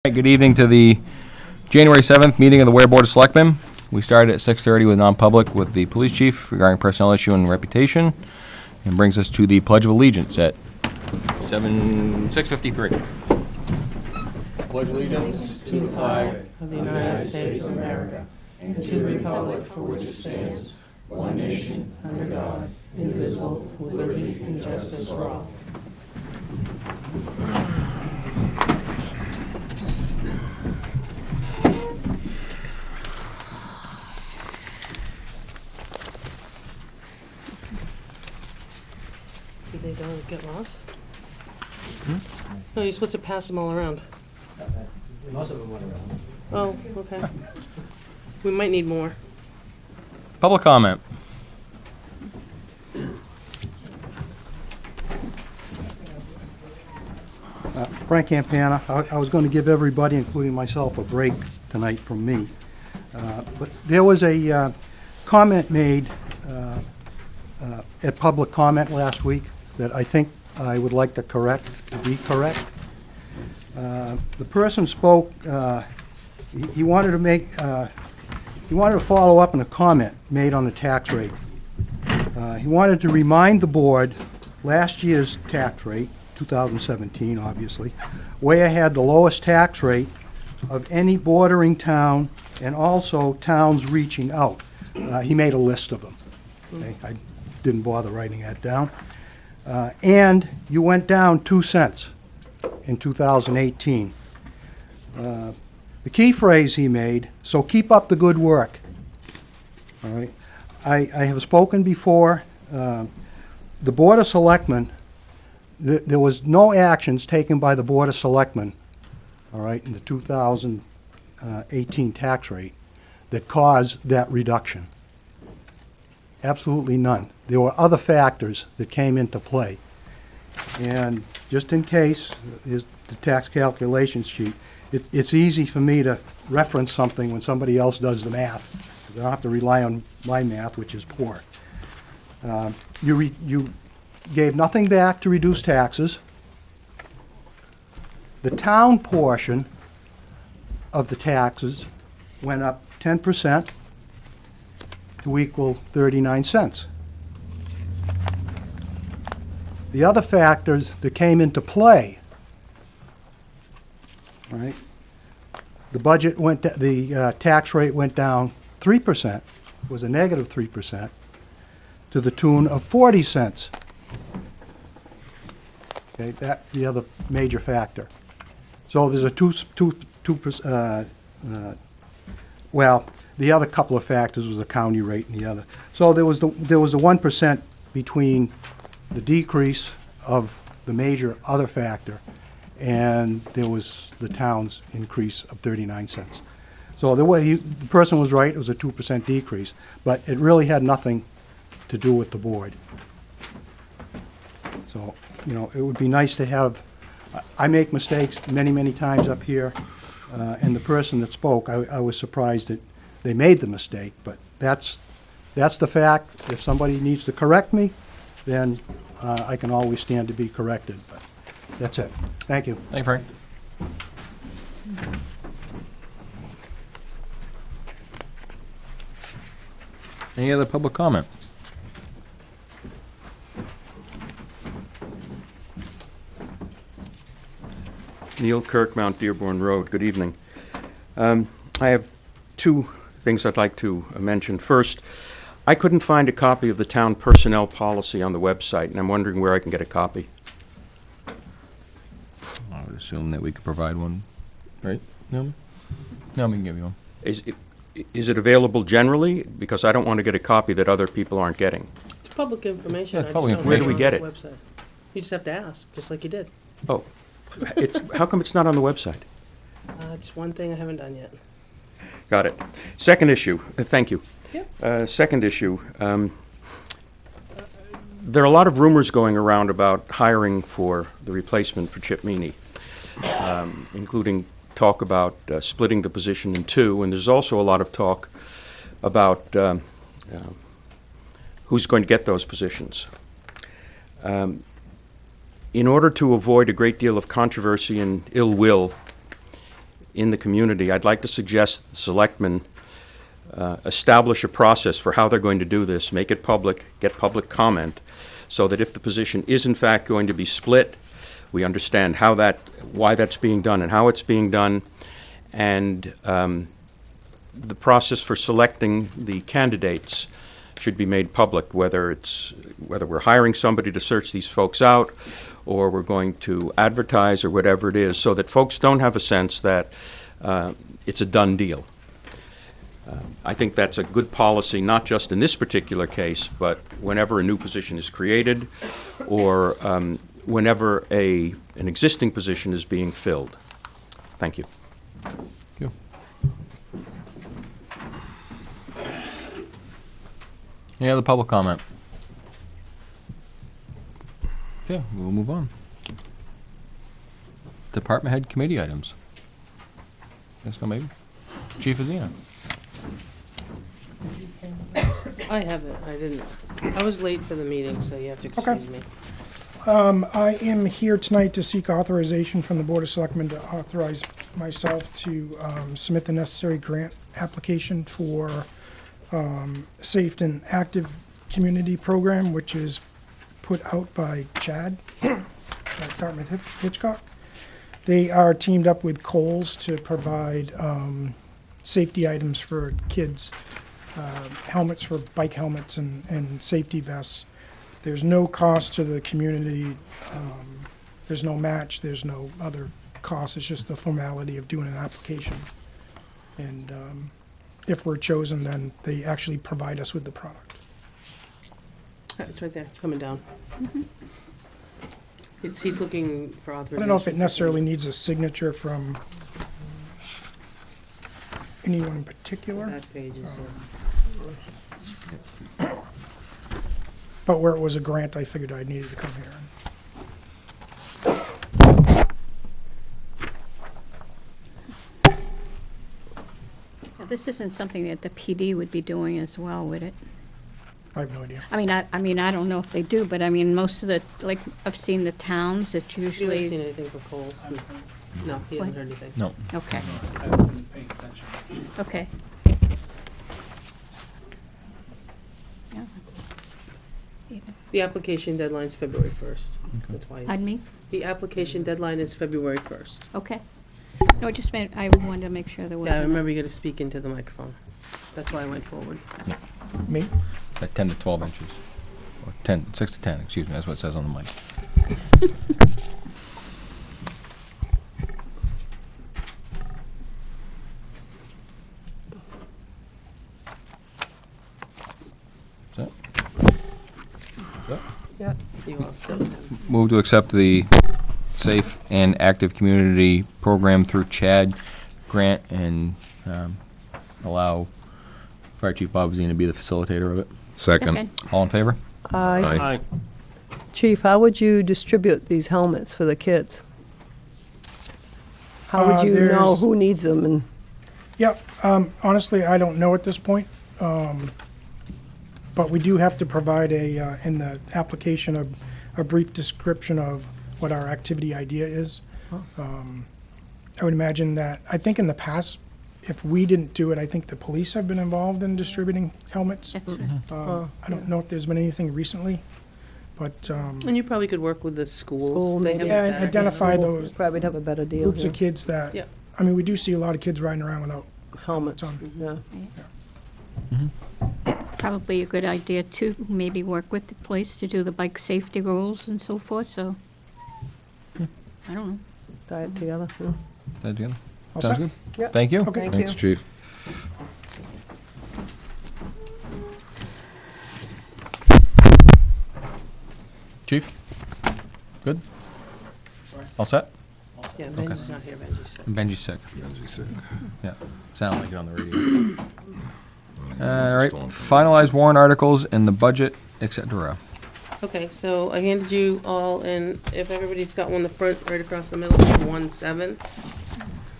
Good evening to the January 7th meeting of the Weare Board of Selectmen. We started at 6:30 with non-public with the police chief regarding personnel issue and reputation, and brings us to the Pledge of Allegiance at 6:53. Pledge allegiance to the flag of the United States of America and to the republic for which it stands, one nation, under God, indivisible, with liberty and justice for all. Did they don't get lost? No, you're supposed to pass them all around. Most of them went around. Oh, okay. We might need more. Public comment. Frank Campana. I was going to give everybody, including myself, a break tonight from me. But there was a comment made at public comment last week that I think I would like to be correct. The person spoke, he wanted to follow up on a comment made on the tax rate. He wanted to remind the board last year's tax rate, 2017 obviously, Weare had the lowest tax rate of any bordering town and also towns reaching out. He made a list of them. Okay? I didn't bother writing that down. And you went down 2 cents in 2018. The key phrase he made, so keep up the good work. All right. I have spoken before. The Board of Selectmen, there was no actions taken by the Board of Selectmen, all right, in the 2018 tax rate that caused that reduction. Absolutely none. There were other factors that came into play. And just in case, is the tax calculation sheet. It's easy for me to reference something when somebody else does the math. I don't have to rely on my math, which is poor. You gave nothing back to reduce taxes. The town portion of the taxes went up 10% to equal 39 cents. The other factors that came into play, right? The tax rate went down 3%, was a negative 3%, to the tune of 40 cents. Okay, that's the other major factor. So there's a well, the other couple of factors was the county rate and the other. So there was a 1% between the decrease of the major other factor, and there was the town's increase of 39 cents. So the person was right, it was a 2% decrease, but it really had nothing to do with the board. So, you know, it would be nice to have, I make mistakes many, many times up here, and the person that spoke, I was surprised that they made the mistake, but that's the fact. If somebody needs to correct me, then I can always stand to be corrected, but that's it. Thank you. Thank you, Frank. Any other public comment? Neil Kirk, Mount Dearborn Road. Good evening. I have two things I'd like to mention. First, I couldn't find a copy of the town personnel policy on the website, and I'm wondering where I can get a copy. I would assume that we could provide one, right? No? No, we can give you one. Is it available generally? Because I don't want to get a copy that other people aren't getting. It's public information. Yeah, I just public don't information. have Where do we get on it? the website. You just have to ask, just like you did. Oh, how come it's not on the website? It's one thing I haven't done yet. Got it. Second issue. Thank you. Yep. Second issue. There are a lot of rumors going around about hiring for the replacement for Chip Meany, including talk about splitting the position in two, and there's also a lot of talk about who's going to get those positions. In order to avoid a great deal of controversy and ill will, in the community, I'd like to suggest that the selectmen establish a process for how they're going to do this, make it public, get public comment, so that if the position is in fact going to be split, we understand why that's being done and how it's being done, and the process for selecting the candidates should be made public, whether we're hiring somebody to search these folks out, or we're going to advertise, or whatever it is, so that folks don't have a sense that it's a done deal. I think that's a good policy, not just in this particular case, but whenever a new position is created, or whenever an existing position is being filled. Thank you. Thank you. Any other public comment? Okay, we'll move on. Department head committee items. Yes, no, maybe. Chief Azina. I haven't, I didn't. I was late for the meeting, so you have to excuse me. I am here tonight to seek authorization from the Board of Selectmen to authorize myself to submit the necessary grant application for Safe and Active Community Program, which is put out by Chad, Dartmouth Hitchcock. They are teamed up with Kohl's to provide safety items for kids, helmets for bike helmets and safety vests. There's no cost to the community. There's no match. There's no other cost. It's just the formality of doing an application. And if we're chosen, then they actually provide us with the product. It's right there, it's coming down. He's looking for I authorization. don't know if it necessarily needs a signature from anyone in particular, Back page is, but where it was a grant, I figured I needed to come here. This isn't something that the PD would be doing as well, would it? I have no idea. I mean, I don't know if they do, but I mean, most of the, like, I've seen the towns, it's you haven't seen usually, anything for Coles? No, he hasn't heard anything. No. okay, okay. Yeah. The application deadline's February 1st. That's why. Pardon me? The application deadline is February 1st. Okay. No, it just meant, I wanted to make sure there wasn't. Yeah, I a- remember you gotta speak into the microphone. That's why I went forward. Me? At 10 to 12 inches. Or 6 to 10, excuse me, that's what it says on the mic. Is that? Yeah. You all set? Move to accept the Safe and Active Community Program through CHAD grant and allow Fire Chief Bob Zine to be the facilitator of it. Second. All in favor? Aye. Chief, how would you distribute these helmets for the kids? How would you know There's- who needs them? And Yeah, honestly, I don't know at this point. But we do have to provide in the application, a brief description of what our activity idea is. I would imagine that, I think in the past, if we didn't do it, I think the police have been involved in distributing helmets. That's right. I don't know if there's been anything recently, but, And you probably could work with the schools. School, They maybe. have yeah, bags. identify those probably have a better deal. groups yeah. of kids that, Yeah. I mean, we do see a lot of kids riding around without Helmets. helmets on. Yeah. Probably a good idea to maybe work with the police to do the bike safety rules and so forth, so. I don't know. Tie it together. Yeah. That together? All Sounds set? good? Yep. Thank you. Okay. Thank Thanks, you. Chief. Chief? Good? All set? Yeah, Benji's not here, Benji's sick. Benji's sick. Yeah, sound like it on the radio. All right, finalize warrant articles and the budget, et cetera. Okay, so I handed you all in, if everybody's got one, the front right across the middle is 1-7,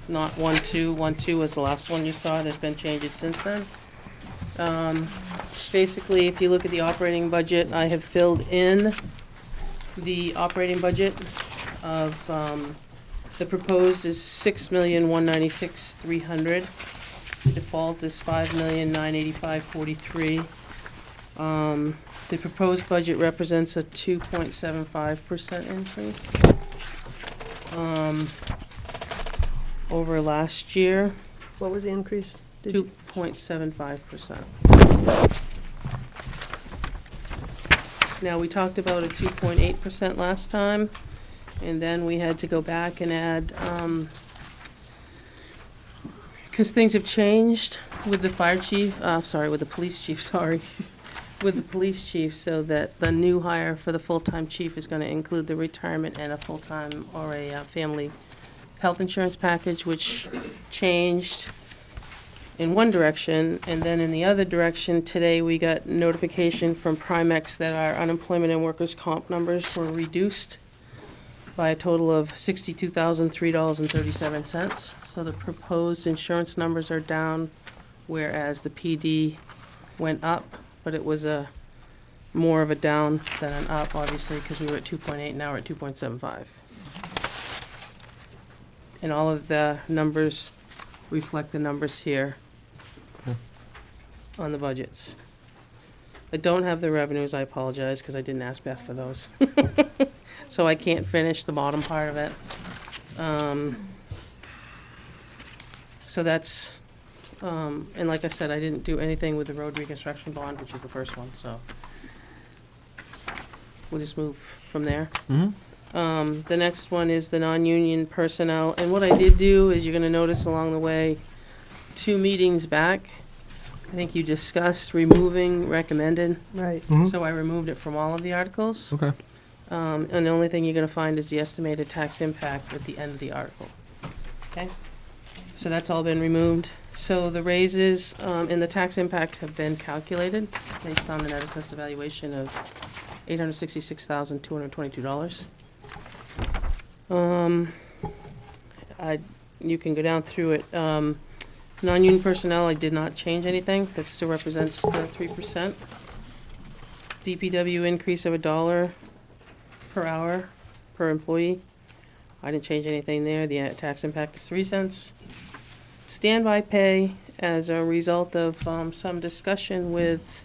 not 1-2. 1-2 was the last one you saw. There's been changes since then. Basically, if you look at the operating budget, I have filled in the operating budget of The proposed is 6,196,300. Default is 5,985,43. The proposed budget represents a 2.75% increase over last year, What was the increase? Did you- 2.75%. Now, we talked about a 2.8% last time, and then we had to go back and add, because things have changed with the fire chief, with the police chief, with the police chief, so that the new hire for the full-time chief is gonna include the retirement and a full-time or a family health insurance package, which changed in one direction, and then in the other direction, today we got notification from Primex that our unemployment and workers' comp numbers were reduced by a total of $62,003.37. So the proposed insurance numbers are down, whereas the PD went up, but it was a more of a down than an up, obviously, because we were at 2.8, now we're at 2.75. And all of the numbers reflect the numbers here on the budgets. I don't have the revenues, I apologize, because I didn't ask Beth for those. So I can't finish the bottom part of it. So that's, and like I said, I didn't do anything with the road reconstruction bond, which is the first one, so we'll just move from there. The next one is the non-union personnel, and what I did do is, you're gonna notice along the way, 2 meetings back, I think you discussed removing recommended, Right. so I removed it from all of the articles. Okay. And the only thing you're gonna find is the estimated tax impact at the end of the article. Okay? So that's all been removed. So the raises, and the tax impacts have been calculated based on the net assessed evaluation of $866,222. You can go down through it. Non-union personnel, I did not change anything. That still represents the 3%. DPW increase of $1 per hour per employee. I didn't change anything there. The tax impact is 3 cents. Standby pay, as a result of some discussion with,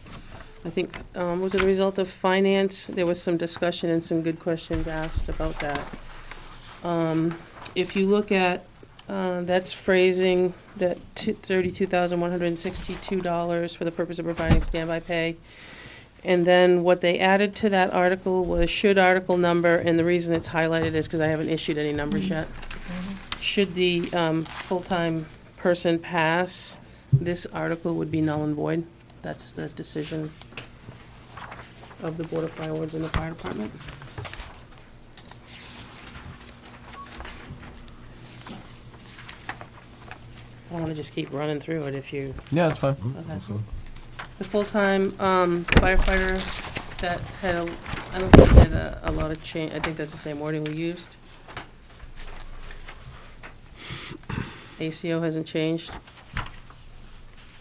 I think, was it a result of finance? There was some discussion and some good questions asked about that. If you look at, that's phrasing that $32,162 for the purpose of providing standby pay. And then what they added to that article was should article number, and the reason it's highlighted is because I haven't issued any numbers yet. Should the full-time person pass, this article would be null and void. That's the decision of the Board of Fire Wards and the fire department. I want to just keep running through it if you, Yeah, that's fine. okay. The full-time firefighter, that had I don't think it had a lot of change. I think that's the same wording we used. ACO hasn't changed.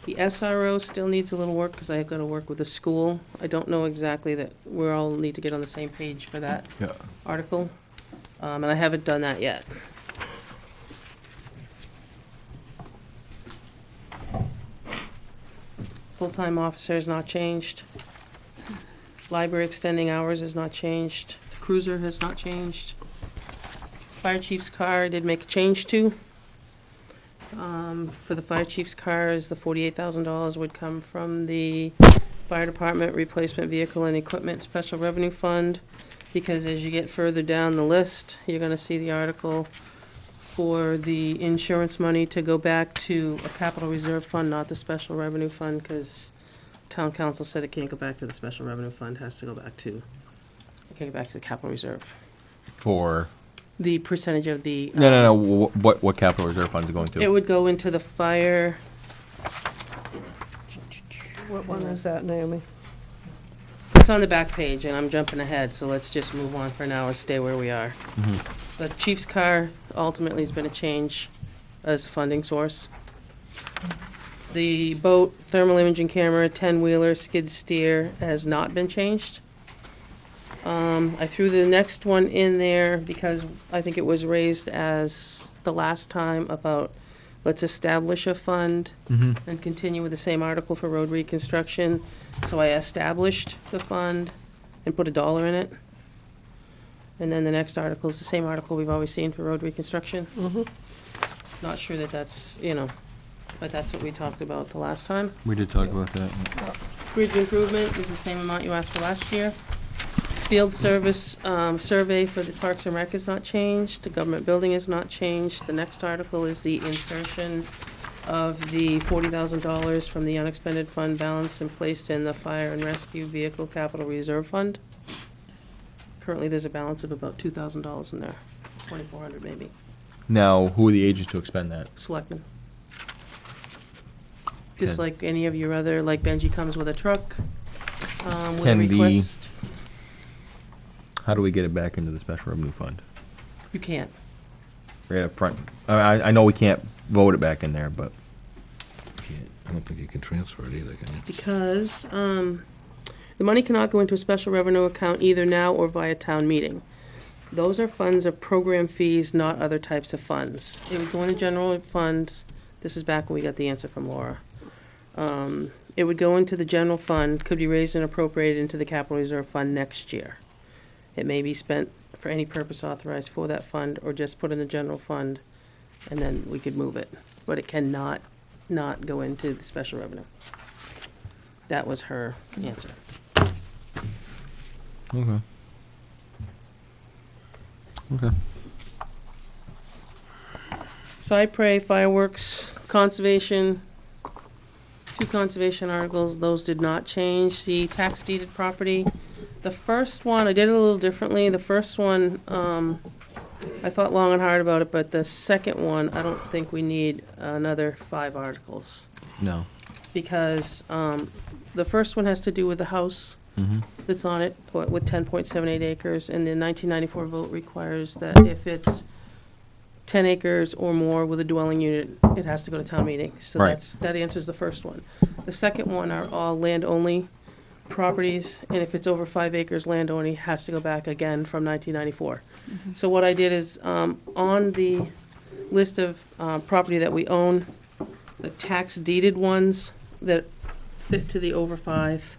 The SRO still needs a little work because I've got to work with the school. I don't know exactly that we all need to get on the same page for that Yeah. article, and I haven't done that yet. Full-time officer has not changed. Library extending hours has not changed. The cruiser has not changed. Fire chief's car I did make a change to. For the fire chief's cars, the $48,000 would come from the fire department replacement vehicle and equipment special revenue fund, because as you get further down the list, you're gonna see the article for the insurance money to go back to a capital reserve fund, not the special revenue fund, because town council said it can't go back to the special revenue fund, has to go back to, it can't go back to the capital reserve. For The percentage of the. no. What capital reserve fund is it going to? It would go into the fire, What one is that, Naomi? it's on the back page, and I'm jumping ahead, so let's just move on for now and stay where we are. The chief's car ultimately has been a change as a funding source. The boat thermal imaging camera, 10-wheeler skid steer has not been changed. I threw the next one in there because I think it was raised as the last time about, let's establish a fund and continue with the same article for road reconstruction. So I established the fund and put $1 in it. And then the next article is the same article we've always seen for road reconstruction. Not sure that that's, but that's what we talked about the last time. We did talk about that. Bridge improvement is the same amount you asked for last year. Field service survey for the Parks and Rec has not changed. The government building has not changed. The next article is the insertion of the $40,000 from the unexpended fund balance and placed in the fire and rescue vehicle capital reserve fund. Currently, there's a balance of about $2,000 in there, $2,400 maybe. Now, who are the agents to expend that? Selectmen. Just Can- like any of your other, like Benji comes with a truck, with a Can the- request. How do we get it back into the special revenue fund? You can't. Right up front. I know we can't vote it back in there, but I don't think you can transfer it either, can you? Because the money cannot go into a special revenue account either now or via town meeting. Those are funds of program fees, not other types of funds. It would go in the general funds. This is back when we got the answer from Laura. It would go into the general fund, could be raised and appropriated into the capital reserve fund next year. It may be spent for any purpose authorized for that fund, or just put in the general fund, and then we could move it. But it cannot not go into the special revenue. That was her answer. okay. Okay. Cypre, fireworks, conservation, 2 conservation articles, those did not change. The tax deeded property, the first one, I did it a little differently. The first one, I thought long and hard about it, but the second one, I don't think we need another 5 articles. No. Because the first one has to do with the house that's on it, with 10.78 acres, and the 1994 vote requires that if it's 10 acres or more with a dwelling unit, it has to go to town meeting. So Right. that answers the first one. The second one are all land-only properties, and if it's over 5 acres, land-only has to go back again from 1994. So what I did is, on the list of property that we own, the tax deeded ones that fit to the over 5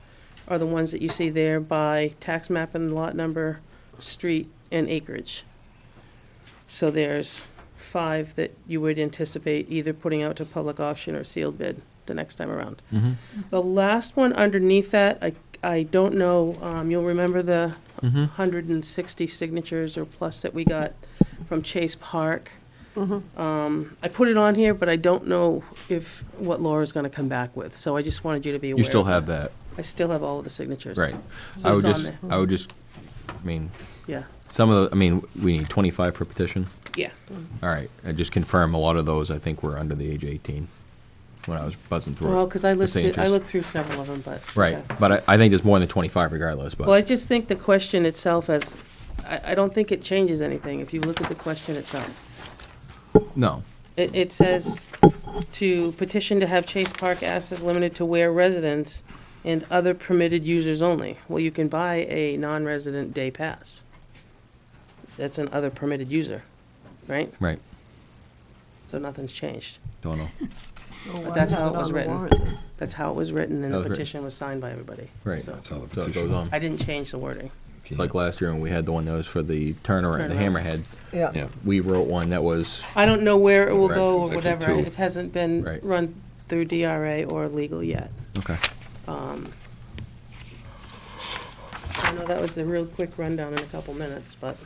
are the ones that you see there by tax map and lot number, street, and acreage. So there's 5 that you would anticipate either putting out to public auction or sealed bid the next time around. The last one underneath that, I don't know, you'll remember the 160 signatures or plus that we got from Chase Park. I put it on here, but I don't know what Laura's gonna come back with, so I just wanted you to be aware. You still of have that. that, I still have all of the signatures. right? So I would it's on just, there. I would just, Yeah, some of the, we need 25 for petition. yeah. All right, I just confirm a lot of those, I think, were under the age of 18 when I was buzzing through it. Well, because I the signatures. looked through several of them, but. Right, okay. but I think there's more than 25 regardless, Well, I but, just think the question itself I don't think it changes anything if you look at the question itself. no. It says to petition to have Chase Park access limited to Weare residents and other permitted users only. Well, you can buy a non-resident day pass. That's an other permitted user, right? Right, So nothing's changed. don't know. But that's how it was written. That's how it was written, and That the was written. petition was signed by everybody. Right. So That's how the So it goes petition. on. I didn't change the wording. It's like last year when we had the one that was for the turnaround, the Turnaround. hammerhead. Yeah. We wrote one that was, I don't know where it will Right, go or like whatever. two. It hasn't been Right. run through DRA or legal yet. okay. I know that was a real quick rundown in a couple minutes, but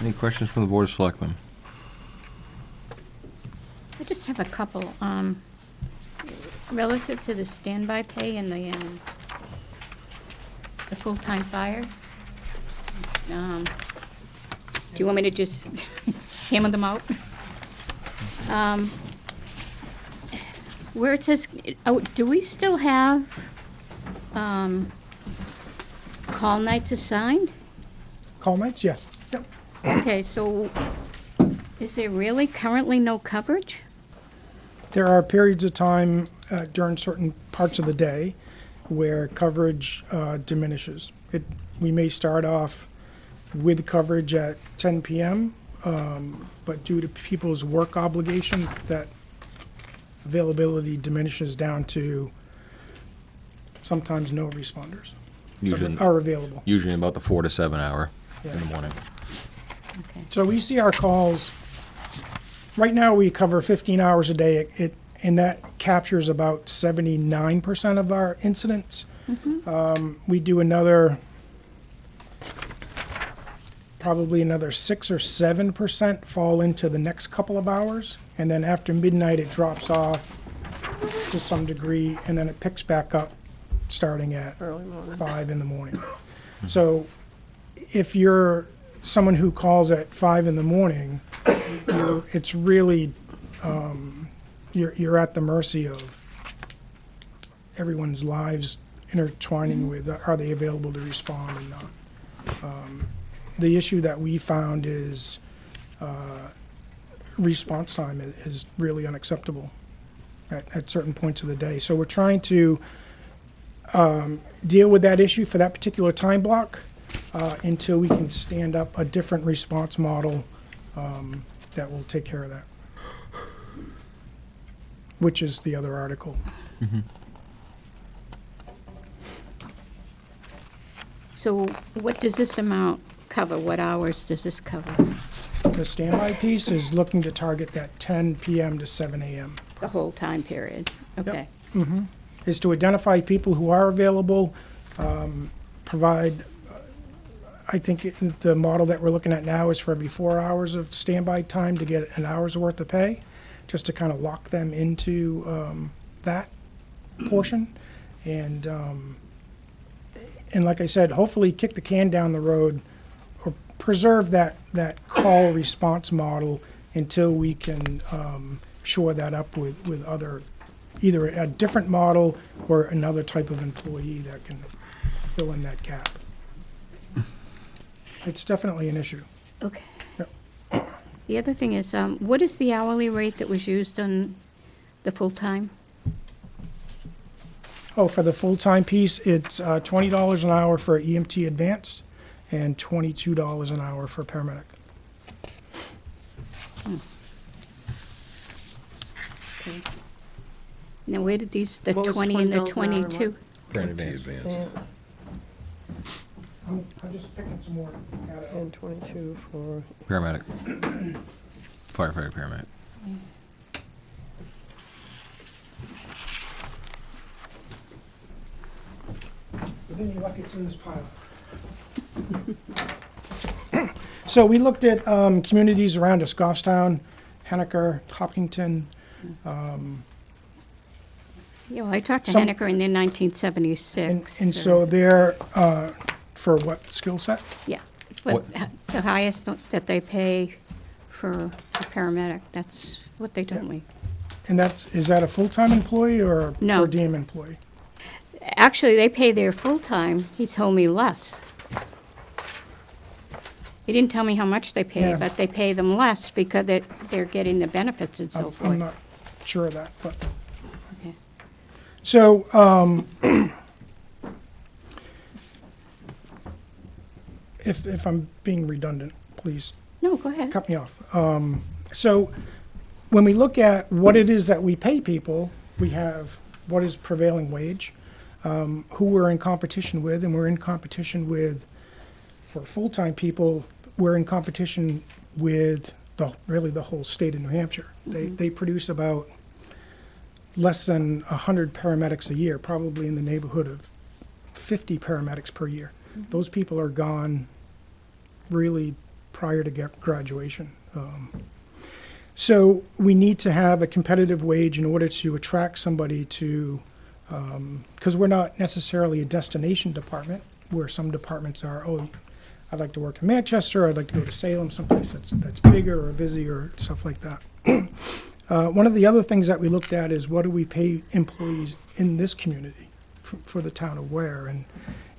Any questions from the Board of Selectmen? I just have a couple. Relative to the standby pay and the full-time fire, do you want me to just hammer them out? Where it says, do we still have call nights assigned? Call nights, yes. Yep. Okay, so is there really currently no coverage? There are periods of time during certain parts of the day where coverage diminishes. We may start off with coverage at 10 p.m., but due to people's work obligation, that availability diminishes down to sometimes no responders Usually, are available. usually about the 4 to 7 hour in Yeah. the morning. Okay. So we see our calls, right now we cover 15 hours a day, and that captures about 79% of our incidents. We do probably another 6 or 7% fall into the next couple of hours, and then after midnight it drops off to some degree, and then it picks back up starting at Early morning. 5 in the morning. So if you're someone who calls at 5 in the morning, it's really, you're at the mercy of everyone's lives intertwining with, are they available to respond or not? The issue that we found is response time is really unacceptable at certain points of the day. So we're trying to deal with that issue for that particular time block until we can stand up a different response model that will take care of that, which is the other article. So what does this amount cover? What hours does this cover? The standby piece is looking to target that 10 p.m. to 7 a.m. The whole time period? Okay. Is to identify people who are available, provide, I think the model that we're looking at now is for every 4 hours of standby time to get an hour's worth of pay, just to kind of lock them into that portion. And like I said, hopefully kick the can down the road or preserve that call response model until we can shore that up with other, either a different model or another type of employee that can fill in that gap. It's definitely an issue. Okay. Yep. The other thing is, what is the hourly rate that was used on the full-time? Oh, for the full-time piece, it's $20 an hour for EMT advance and $22 an hour for paramedic. Okay. Now, where did the What was 20 and the $20 an hour, 22? Advanced. Yes, I'm just picking some more. and 22 for, Paramedic. Firefighter, paramedic. But then you're lucky it's in this pile. So we looked at communities around us, Goffstown, Henniker, Hopkinton. Yeah, well, I talked to Some- Henniker in 1976. And so they're, for what skill set? Yeah, but the highest that they pay for a paramedic, that's what they told me. And is that a full-time employee or a No. per diem employee? Actually, they pay their full-time, he told me less. He didn't tell me how much they pay, Yeah. but they pay them less because they're getting the benefits and so I'm forth. not sure of that, but. Okay. So, if I'm being redundant, please No, go ahead. cut me off. So when we look at what it is that we pay people, we have what is prevailing wage, who we're in competition with, and we're in competition with, for full-time people, we're in competition with really the whole state of New Hampshire. They produce about less than 100 paramedics a year, probably in the neighborhood of 50 paramedics per year. Those people are gone really prior to graduation. So we need to have a competitive wage in order to attract somebody to, because we're not necessarily a destination department, where some departments are, oh, I'd like to work in Manchester, I'd like to go to Salem, someplace that's bigger or busier, stuff like that. One of the other things that we looked at is what do we pay employees in this community for the town of Weare?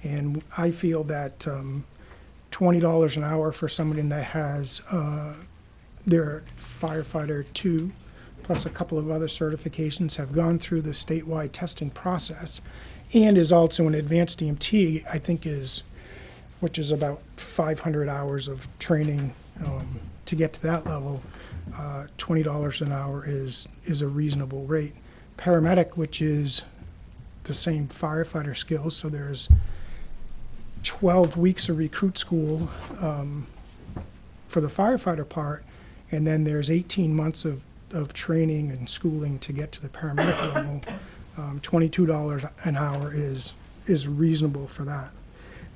And I feel that $20 an hour for somebody that has their firefighter 2 plus a couple of other certifications, have gone through the statewide testing process, and is also an advanced EMT, I think which is about 500 hours of training to get to that level. $20 an hour is a reasonable rate. Paramedic, which is the same firefighter skills, so there's 12 weeks of recruit school for the firefighter part, and then there's 18 months of training and schooling to get to the paramedic level. $22 an hour is reasonable for that.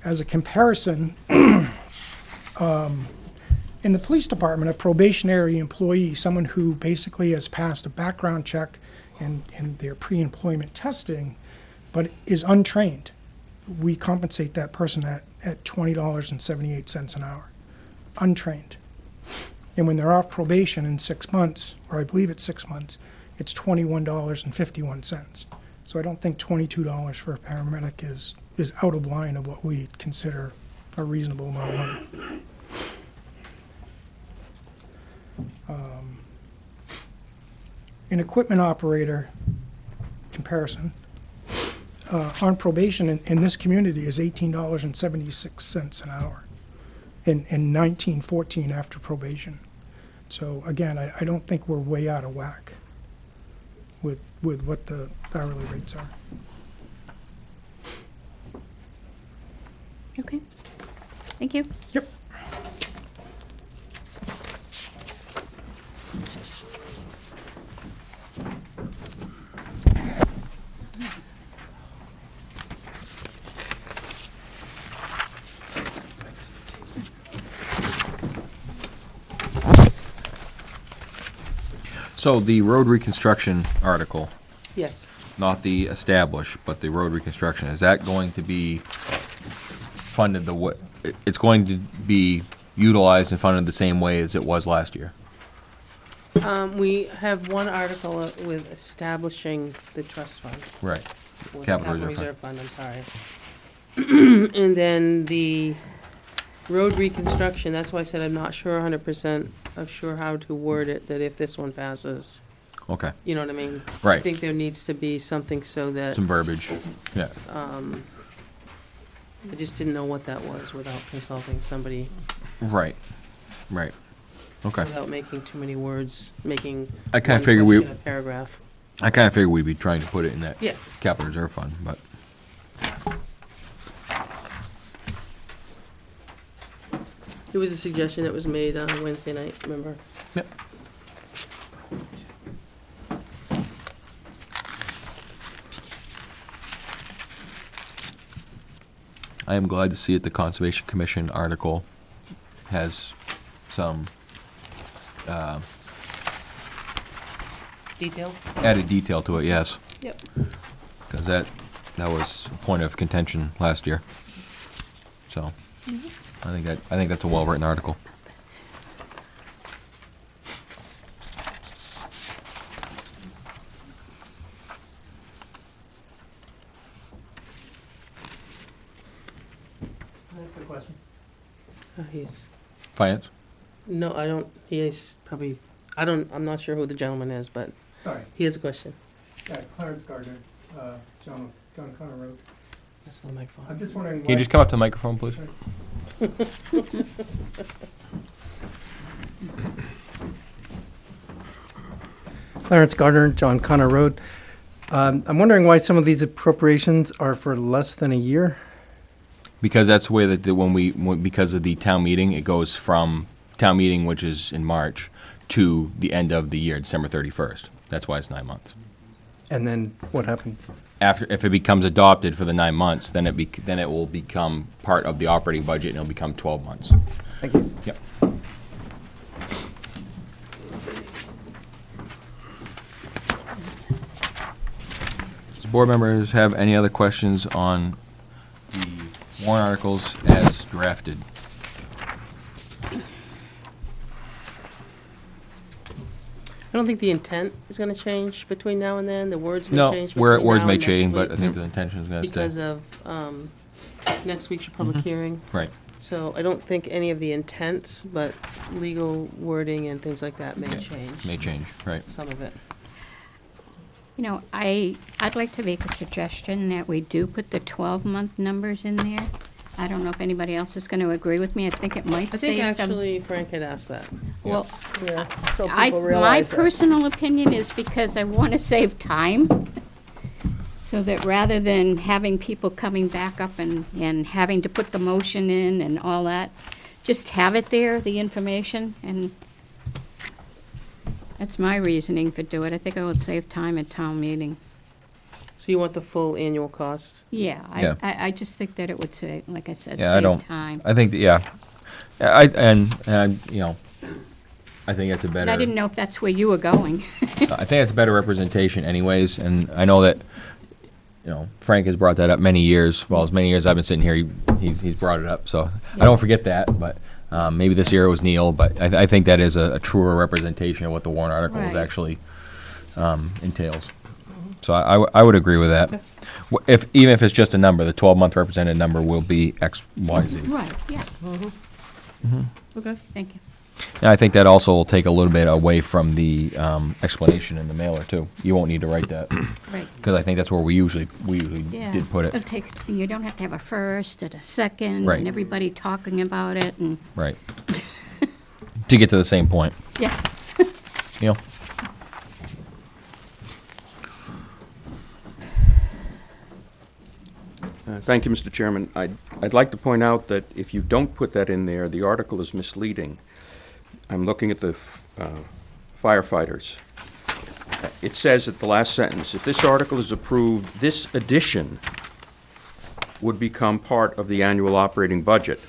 As a comparison, in the police department, a probationary employee, someone who basically has passed a background check and their pre-employment testing, but is untrained, we compensate that person at $20.78 an hour, untrained. And when they're off probation in 6 months, or I believe it's 6 months, it's $21.51. So I don't think $22 for a paramedic is out of line of what we consider a reasonable amount of money. An equipment operator comparison on probation in this community is $18.76 an hour, and $19.14 after probation. So again, I don't think we're way out of whack with what the hourly rates are. Okay. Thank you. Yep. So the road reconstruction article, Yes. not the establish, but the road reconstruction, is that going to be funded the way, it's going to be utilized and funded the same way as it was last year? We have one article with establishing the trust fund. Right. Or the Capital Reserve Fund, I'm sorry. And then the road reconstruction, that's why I said I'm not sure 100% of sure how to word it, that if this one passes, Okay, you know what I mean? I right. think there needs to be something so that, Some verbiage, yeah. I just didn't know what that was without consulting somebody, Right, right. Okay. without making too many words, making I kinda one figured we- question a paragraph. I kind of figured we'd be trying to put it in that Yeah. capital reserve fund, but, It was a suggestion that was made on Wednesday night, remember? Yep. I am glad to see that the Conservation Commission article has some Detail? added detail to it, yes. Yep. Because that was a point of contention last year. So, I think that's a well-written article. He's, Finance? no, I don't, he is probably, I'm not sure who the gentleman is, but Sorry, he has a question. Clarence Gardner, John Connor Road. That's the microphone. I'm just wondering Can you why, just come up to the microphone, please? Clarence Gardner, John Connor Road. I'm wondering why some of these appropriations are for less than a year? Because that's the way that because of the town meeting, it goes from town meeting, which is in March, to the end of the year, December 31st. That's why it's 9 months. And then what happens? If it becomes adopted for the 9 months, then it will become part of the operating budget and it'll become 12 months. Thank you. Yep. Does board members have any other questions on the warrant articles as drafted? I don't think the intent is gonna change between now and then, the words may No, change where between words now may and next change, but I week think the intention is gonna stay. because of, next week's your public hearing. Right. So I don't think any of the intents, but legal wording and things like that may change, May change, right. some of it. You know, I'd like to make a suggestion that we do put the 12-month numbers in there. I don't know if anybody else is going to agree with me. I think it might I think save some. actually Frank had asked that. Well, Yeah, so my people realize that. personal opinion is because I want to save time, so that rather than having people coming back up and having to put the motion in and all that, just have it there, the information, and that's my reasoning for doing it. I think I would save time at town meeting. So you want the full annual cost? Yeah, Yeah. I just think that it would say, like I said, Yeah, I save don't, time. I think, that- yeah. And, you know, I think it's a But better. I didn't know if that's where you were going. I think it's a better representation anyways, and I know that, you know, Frank has brought that up many years. Well, as many years I've been sitting here, he's brought it up, so I don't forget that, but maybe this year it was Neil, but I think that is a truer representation of what the warrant article Right. actually entails. So I would agree with that. Even if it's just a number, the 12-month represented number will be X, Y, Z. Right, yeah, Okay. thank you. And I think that also will take a little bit away from the explanation in the mailer, too. You won't need to write that, Right. because I think that's where we usually Yeah. did put It'll it. take, you don't have to have a first and a second, Right. and everybody talking about it, and, Right. To get to the same point, yeah. you know? Thank you, Mr. Chairman. I'd like to point out that if you don't put that in there, the article is misleading. I'm looking at the firefighters. It says at the last sentence, if this article is approved, this addition would become part of the annual operating budget.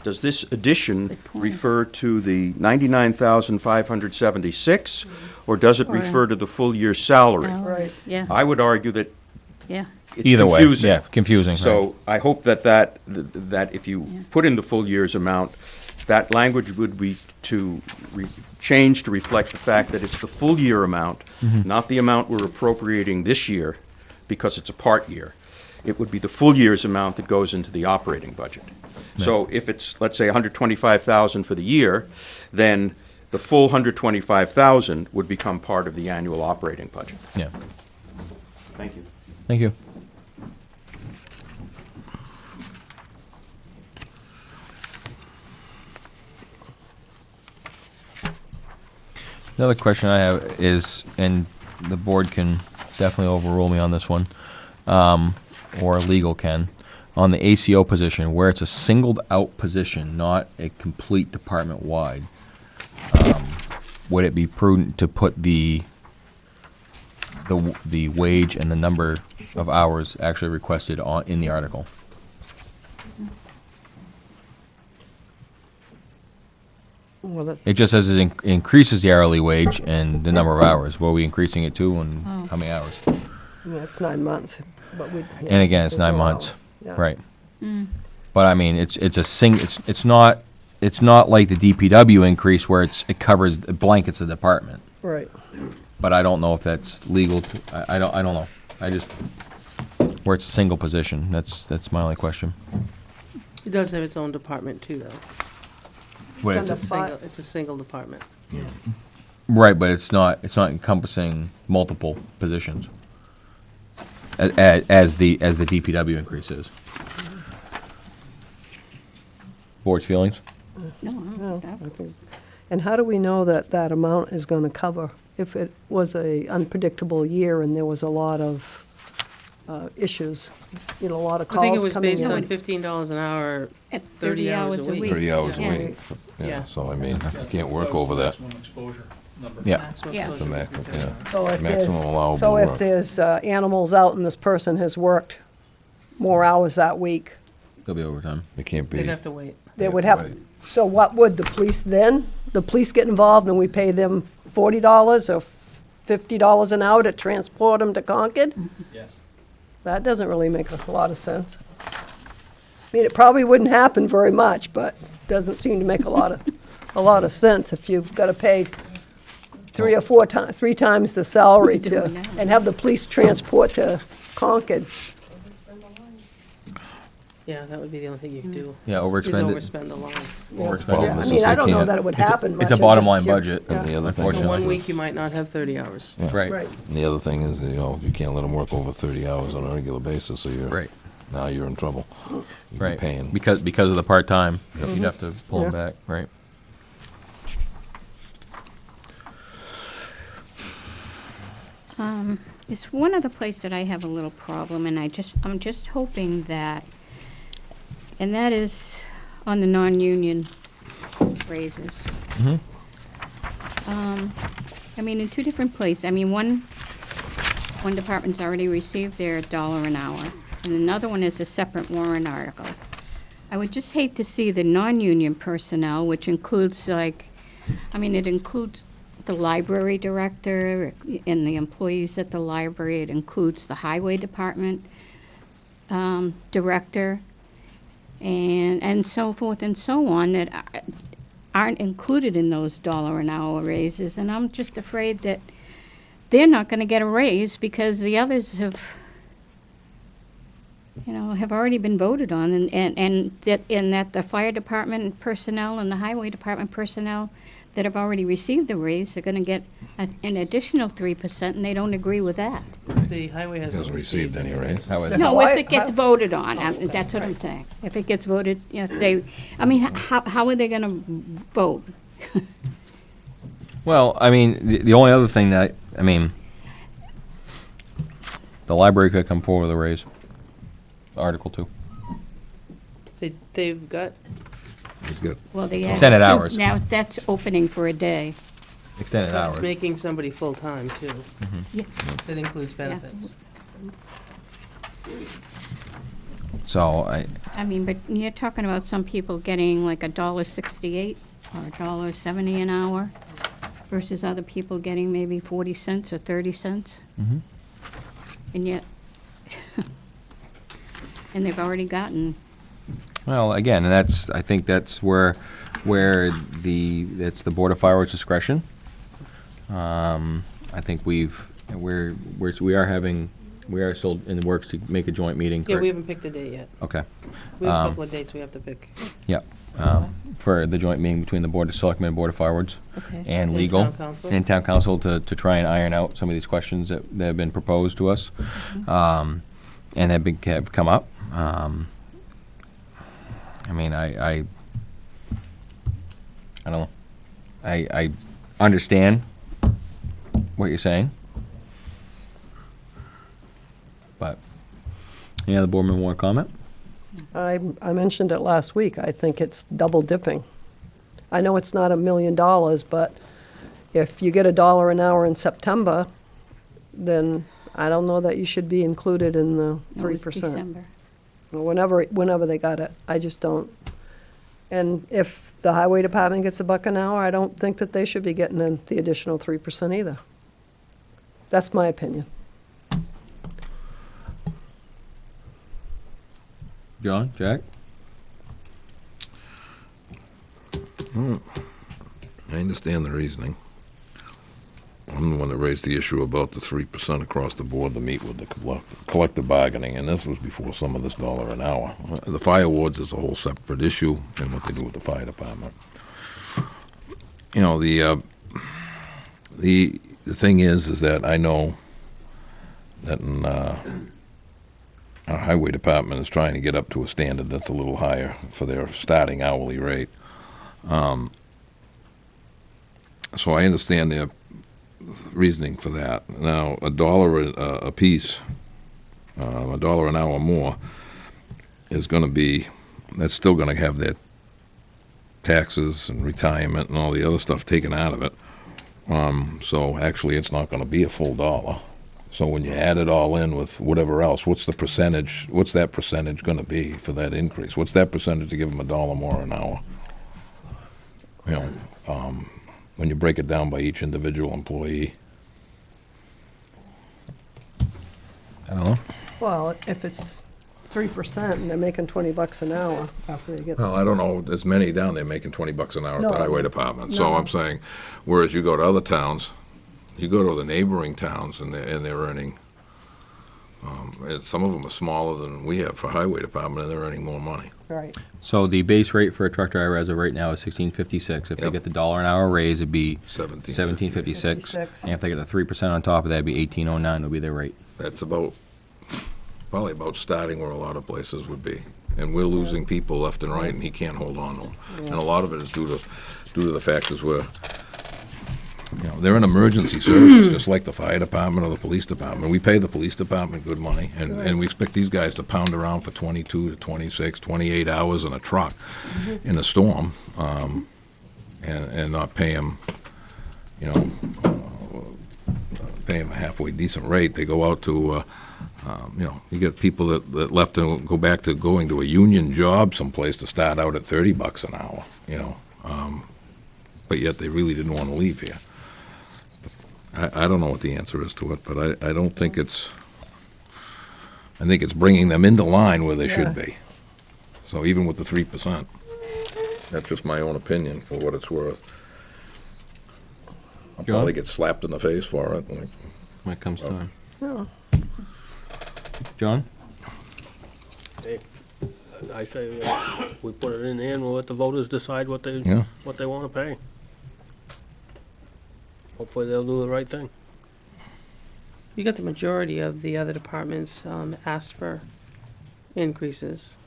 Does this addition Good point. refer to the 99,576, or does it Or- refer to the full year's salary? Right. Yeah, I would argue that yeah, it's Either way, confusing. yeah, confusing. right. So I hope that if you put in the full year's amount, that language would be change to reflect the fact that it's the full year amount, not the amount we're appropriating this year, because it's a part year. It would be the full year's amount that goes into the operating budget. So if it's, let's say, 125,000 for the year, then the full 125,000 would become part of the annual operating budget. Yeah, Thank you. thank you. Another question I have is, and the board can definitely overrule me on this one, or legal can, on the ACO position, where it's a singled-out position, not a complete department-wide, would it be prudent to put the wage and the number of hours actually requested in the article? Well, that's, It just says it increases the hourly wage and the number of hours. What are we increasing it to, and Oh. how many hours? I mean, it's 9 months, but we. And again, it's there's 9 no months, hours. Yeah. right? But I mean, it's not like the DPW increase where it covers, it blankets the department. Right. But I don't know if that's legal. I don't know. I just, where it's a single position. That's my only question. It does have its own department too, though. But It's it's under- It's a single department. right, but it's not encompassing multiple positions as the DPW increase is. Board's feelings? no, No, I think- And how do we know that that amount is going to cover? If it was a unpredictable year and there was a lot of issues, a lot of I think it calls was coming based in. on $15 an hour, at 30 hours a week. 30 hours a Yeah. week. Yeah. Yeah, so I mean, you can't work over that. Maximum exposure number. Yeah. maximum Yeah. It's a exposure. maximum, yeah. So if Maximum there's- allowable So if work. there's animals out and this person has worked more hours that week, There'll be overtime. It can't They'd be, have to wait. they Yeah, would have, right. so what would the police then? The police get involved and we pay them $40 or $50 an hour to transport them to Concord? Yes. That doesn't really make a lot of sense. I mean, it probably wouldn't happen very much, but doesn't seem to make a lot of sense if you've got to pay three times the salary to, Doing that. and have the police transport to Concord. Yeah, that would be the only thing you could do. Yeah, is overspend it. overspend the line. Overspend Problem it. I is mean, I they don't know can't- that it would It's a- happen much. It's a I'm bottom just line curious. budget, And the other thing So unfortunately. one is- week, you might not have 30 hours. Right, Right. And the other thing is, you know, you can't let them work over 30 hours on a regular basis, so right, now you're in trouble. You'd be right. paying. Because of the part-time, you'd have to pull them Yeah. back, right? It's one other place that I have a little problem, and I'm just hoping that, and that is on the non-union raises. I mean, in two different places. I mean, one department's already received their $1 an hour, and another one is a separate warrant article. I would just hate to see the non-union personnel, which includes it includes the library director and the employees at the library. It includes the highway department director and so forth and so on that aren't included in those $1 an hour raises. And I'm just afraid that they're not going to get a raise because the others have already been voted on, and that the fire department personnel and the highway department personnel that have already received the raise are going to get an additional 3%, and they don't agree with that. The highway hasn't Hasn't received any raise. How is Yeah. it? No, if it gets How- voted on, that's what I'm saying. If it gets voted, how are they going to vote? Well, I mean, the only other thing the library could come forward with a raise. Article 2. They've got, It's good. Well, they have Extended hours. Now, that's opening for a day. Extended it's hours. making somebody full-time, too. Yeah. That includes benefits. So I mean, but you're talking about some people getting like $1.68 or $1.70 an hour versus other people getting maybe 40 cents or 30 cents. Mhm. And yet, and they've already gotten, well, again, and I think that's where that's the Board of Fireworks discretion. I think we are still in the works to make a joint meeting. Yeah, correct? we haven't picked a date yet. Okay. We have a Um, couple of dates we have to pick. Yeah, for the joint meeting between the Board of Selectmen and Board of Fireworks okay. and And legal. town council. And town council to try and iron out some of these questions that have been proposed to us, and have come up. I mean, I don't know. I understand what you're saying, but any other board member want to comment? I mentioned it last week. I think it's double dipping. I know it's not $1 million, but if you get $1 an hour in September, then I don't know that you should be included in the It was 3%. December. Or whenever they got it. I just don't. And if the highway department gets $1 an hour, I don't think that they should be getting the additional 3% either. That's my opinion. John, Jack? I understand the reasoning. I'm the one that raised the issue about the 3% across the board to meet with the collective bargaining, and this was before some of this $1 an hour. The fire wards is a whole separate issue, and what they do with the fire department. You know, the thing is that I know that our highway department is trying to get up to a standard that's a little higher for their starting hourly rate. So I understand their reasoning for that. Now, $1 a piece, $1 an hour more, is going to be, that's still going to have their taxes and retirement and all the other stuff taken out of it. So actually, it's not going to be a full $1. So when you add it all in with whatever else, what's that percentage going to be for that increase? What's that percentage to give them $1 more an hour? You know, when you break it down by each individual employee. I don't know. Well, if it's 3% and they're making $20 an hour after they get. Well, I don't know, there's many down there making $20 an hour at No. the highway department. So No. I'm saying, whereas you go to other towns, you go to the neighboring towns and they're earning And some of them are smaller than we have for highway department, and they're earning more money. Right. So the base rate for a truck driver as of right now is $16.56. If they Yep. get the $1 an hour raise, it'd be 17.56. $17.56. 56. And if they get the 3% on top of that, it'd be $18.09 would be their rate. That's probably about starting where a lot of places would be. And we're losing people left and right, and he can't hold on to them. And a lot of it is due to the fact is they're an emergency service, just like the fire department or the police department. We pay the police department good money, and we expect these guys to pound around for 22 to 26, 28 hours in a truck in a storm, and not pay them, pay them a halfway decent rate. They go out to, you get people that left and go back to going to a union job someplace to start out at $30 an hour, but yet they really didn't want to leave here. I don't know what the answer is to it, but I don't think I think it's bringing them into line where they should be. So even with the 3%, that's just my own opinion for what it's worth. I'll John? probably get slapped in the face for it. When it comes time. Yeah. John? I say we put it in there and we'll let the voters decide what they Yeah. want to pay. Hopefully they'll do the right thing. You got the majority of the other departments asked for increases.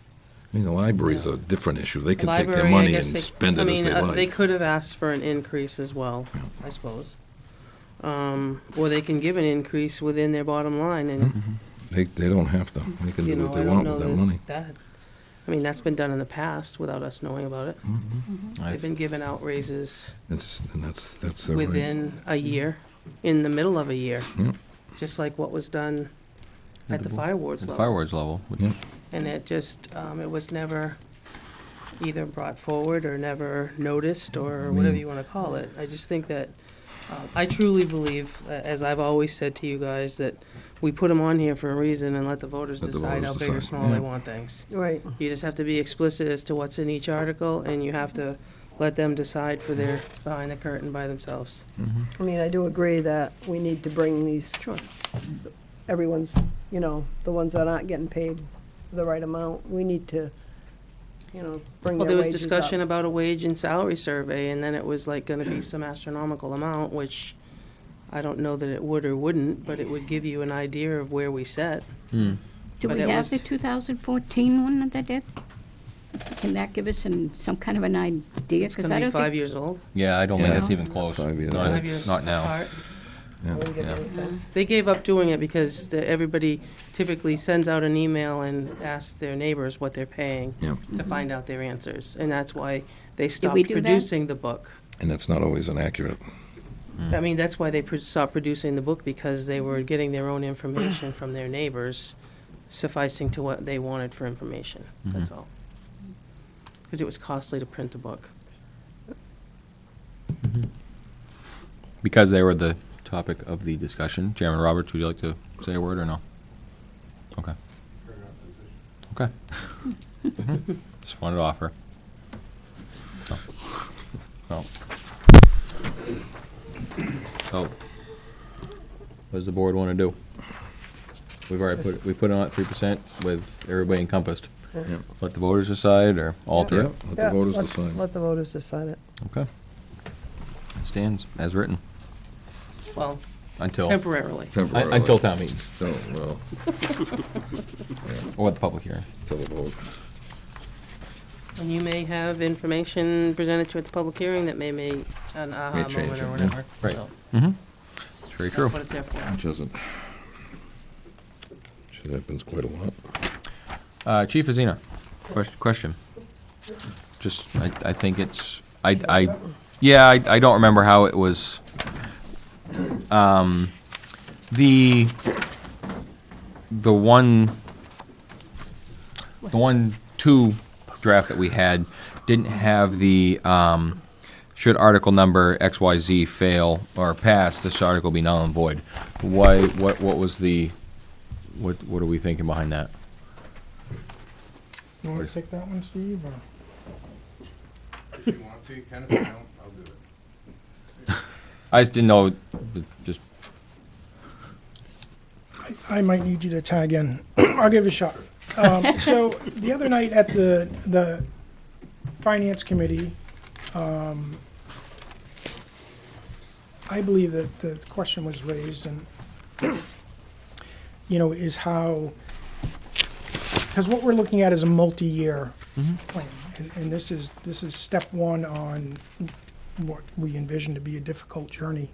I mean, the library's a different issue. They can take their Library, I money and guess spend it as they they like. could have asked for an increase as well, I suppose. Or they can give an increase within their bottom line, and, They don't have to. They can you do know, what I they don't want know with that money. that. I mean, that's been done in the past without us knowing about it. They've been giving out raises That's their right. within a year, in the middle of a year, Yep. just like what was done at the fire wards At the level. fireworks level. Yep. And it just, it was never either brought forward or never noticed or whatever you want to call it. I just think that, I truly believe, as I've always said to you guys, that we put them on here for a reason and let the voters Let the decide how voters big or decide, small they yeah. want things. Right. You just have to be explicit as to what's in each article, and you have to let them decide for their, behind the curtain by themselves. I mean, I do agree that we need to bring these, everyone's, the ones that aren't getting paid the right amount, we need to, bring Well, their there was wages discussion up. about a wage and salary survey, and then it was like gonna be some astronomical amount, which I don't know that it would or wouldn't, but it would give you an idea of where we set. Do But we it have was- the 2014 one that they did? Can that give us some kind of an idea? It's 'Cause gonna I be don't 5 think- years old. Yeah, I don't think Yeah. that's even close. 5 years Not- old. 5 years Not now. apart. Yeah. We get Yeah. anything. They gave up doing it because everybody typically sends out an email and asks their neighbors what they're paying Yeah. to find out their answers. And that's why they we stopped do that? producing the book. And that's not always inaccurate. I mean, that's why they stopped producing the book, because they were getting their own information from their neighbors, sufficing to what they wanted for information. That's all. Because it was costly to print a book. Because they were the topic of the discussion, Chairman Roberts, would you like to say a word or no? Okay. Okay. Just wanted to offer. So. So, what does the board want to do? We've already we put it on at 3% with everybody encompassed. Let the voters decide or alter Yeah, it. let the Yeah, voters let- decide. Let the voters decide it. Okay. It stands as written Well, until temporarily. Temporarily. until town meeting So, well, or the public hearing. till the vote. And you may have information presented to you at the public hearing that may make an aha May change moment it, or yeah. whatever. Right. So It's very true. that's what it's there for. Which isn't. Which happens quite a lot. Chief Azina, question. Just, I think it's, I don't remember how it was, the 1-2 draft that we had didn't have the, should article number XYZ fail or pass, this article be null and void. Why, what was the, what are we thinking behind that? You want to take that one, Steve? Or? If you want to, you can. If you don't, I'll do it. I just didn't know, just, I might need you to tag in. I'll give it a shot. So the other night at the Finance Committee, I believe that the question was raised and, is how, because what we're looking at is a multi-year plan. And this is step one on what we envision to be a difficult journey.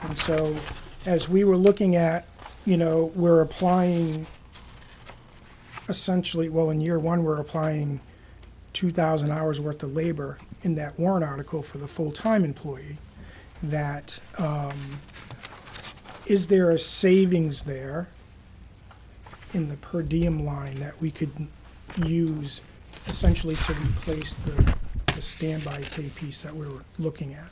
And so as we were looking at, we're applying essentially, well, in year one, we're applying 2,000 hours worth of labor in that warrant article for the full-time employee. That, is there a savings there in the per diem line that we could use essentially to replace the standby pay piece that we were looking at?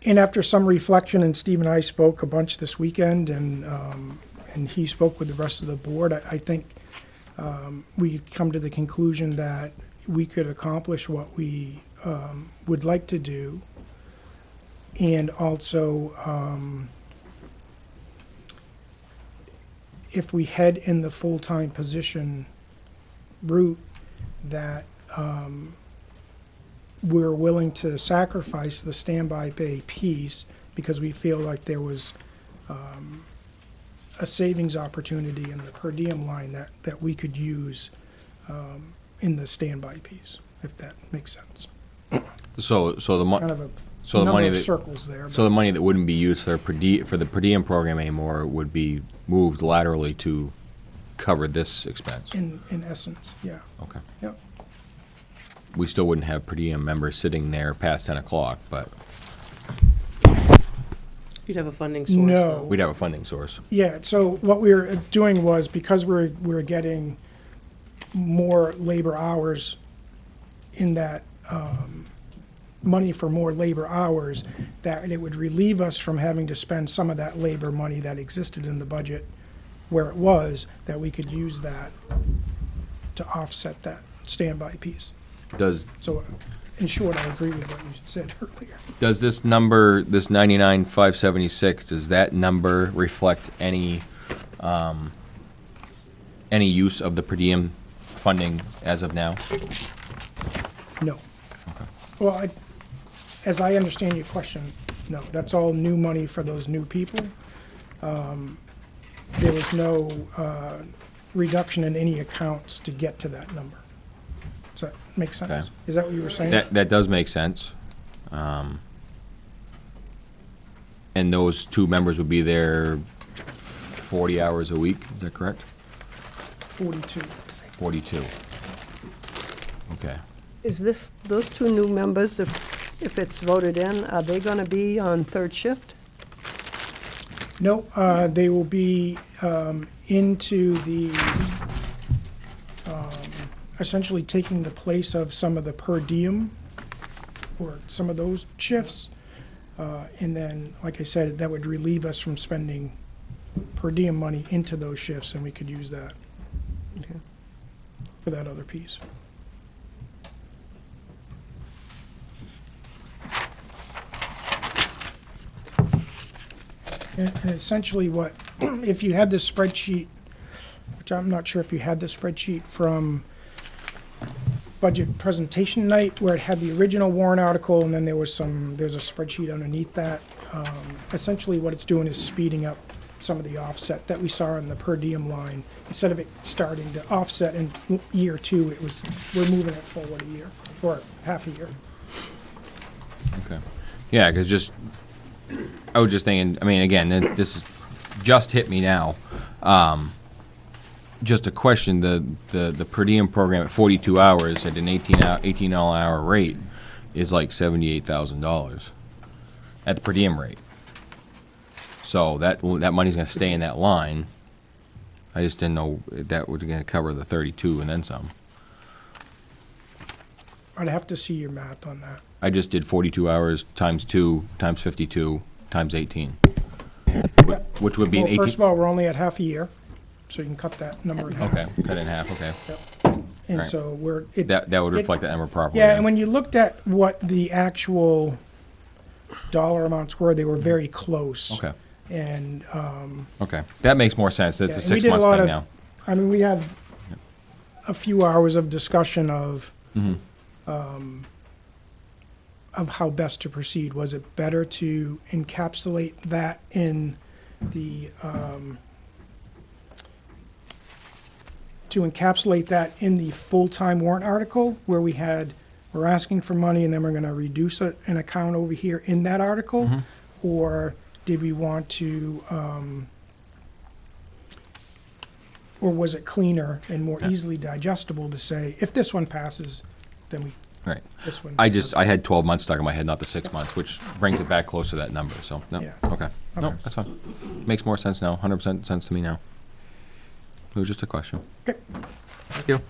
And after some reflection, and Steve and I spoke a bunch this weekend, and he spoke with the rest of the board, I think we come to the conclusion that we could accomplish what we would like to do, and also if we head in the full-time position route, that we're willing to sacrifice the standby pay piece because we feel like there was a savings opportunity in the per diem line that we could use in the standby piece, if that makes sense. So the Kind money. of a So the number money of that, circles there. so the money that wouldn't be used for the per diem program anymore would be moved laterally to cover this expense. In essence, yeah. Okay. Yep. We still wouldn't have per diem members sitting there past 10 o'clock, but You'd have a funding source. No. we'd have a funding source. Yeah, so what we were doing was, because we're getting more labor hours in that, money for more labor hours, that it would relieve us from having to spend some of that labor money that existed in the budget where it was, that we could use that to offset that standby piece. Does So, in short, I agree with what you said earlier. Does this number, this 99,576, does that number reflect any use of the per diem funding as of now? No. Well, as I understand your question, no, that's all new money for those new people. There was no reduction in any accounts to get to that number. Does that make sense? Okay. Is that what you were saying? That does make sense. And those two members would be there 40 hours a week, is that correct? 42. 42. Okay. Is those two new members, if it's voted in, are they gonna be on third shift? No, they will be into the, essentially taking the place of some of the per diem, or some of those shifts. And then, like I said, that would relieve us from spending per diem money into those shifts, and we could use that Okay. for that other piece. And essentially what, if you had this spreadsheet, which I'm not sure if you had this spreadsheet from budget presentation night, where it had the original warrant article, and then there's a spreadsheet underneath that. Essentially what it's doing is speeding up some of the offset that we saw in the per diem line. Instead of it starting to offset in year two, we're moving it forward a year, or half a year. Okay. Yeah, because I was just thinking, I mean, again, this is just hit me now. Just a question, the per diem program at 42 hours at an $18 an hour rate is like $78,000 at the per diem rate. So that money's gonna stay in that line. I just didn't know if that was gonna cover the 32 and then some. I'd have to see your math on that. I just did 42 hours times 2 times 52 times 18, which would be an Well, 18. first of all, we're only at half a year, so you can cut that number in half. Okay, cut it in half, okay. And Right. so That would reflect that number properly. Yeah, then. and when you looked at what the actual dollar amounts were, they were very close. Okay, And, okay. That makes more sense. It's Yeah, a and we did a 6 month lot thing of- now. I mean, we had a few hours of discussion of how best to proceed. Was it better to encapsulate that in the, full-time warrant article, where we're asking for money and then we're gonna reduce an account over here in that article? Or did we want to, or was it cleaner and more easily digestible to say, if this one passes, then Right. this one. I had 12 months stuck in my head, not the 6 months, which brings it back close to that number, so, no, Yeah. okay. No, Okay. that's fine. Makes more sense now, 100% sense to me now. It was just a question. Okay. Thank you.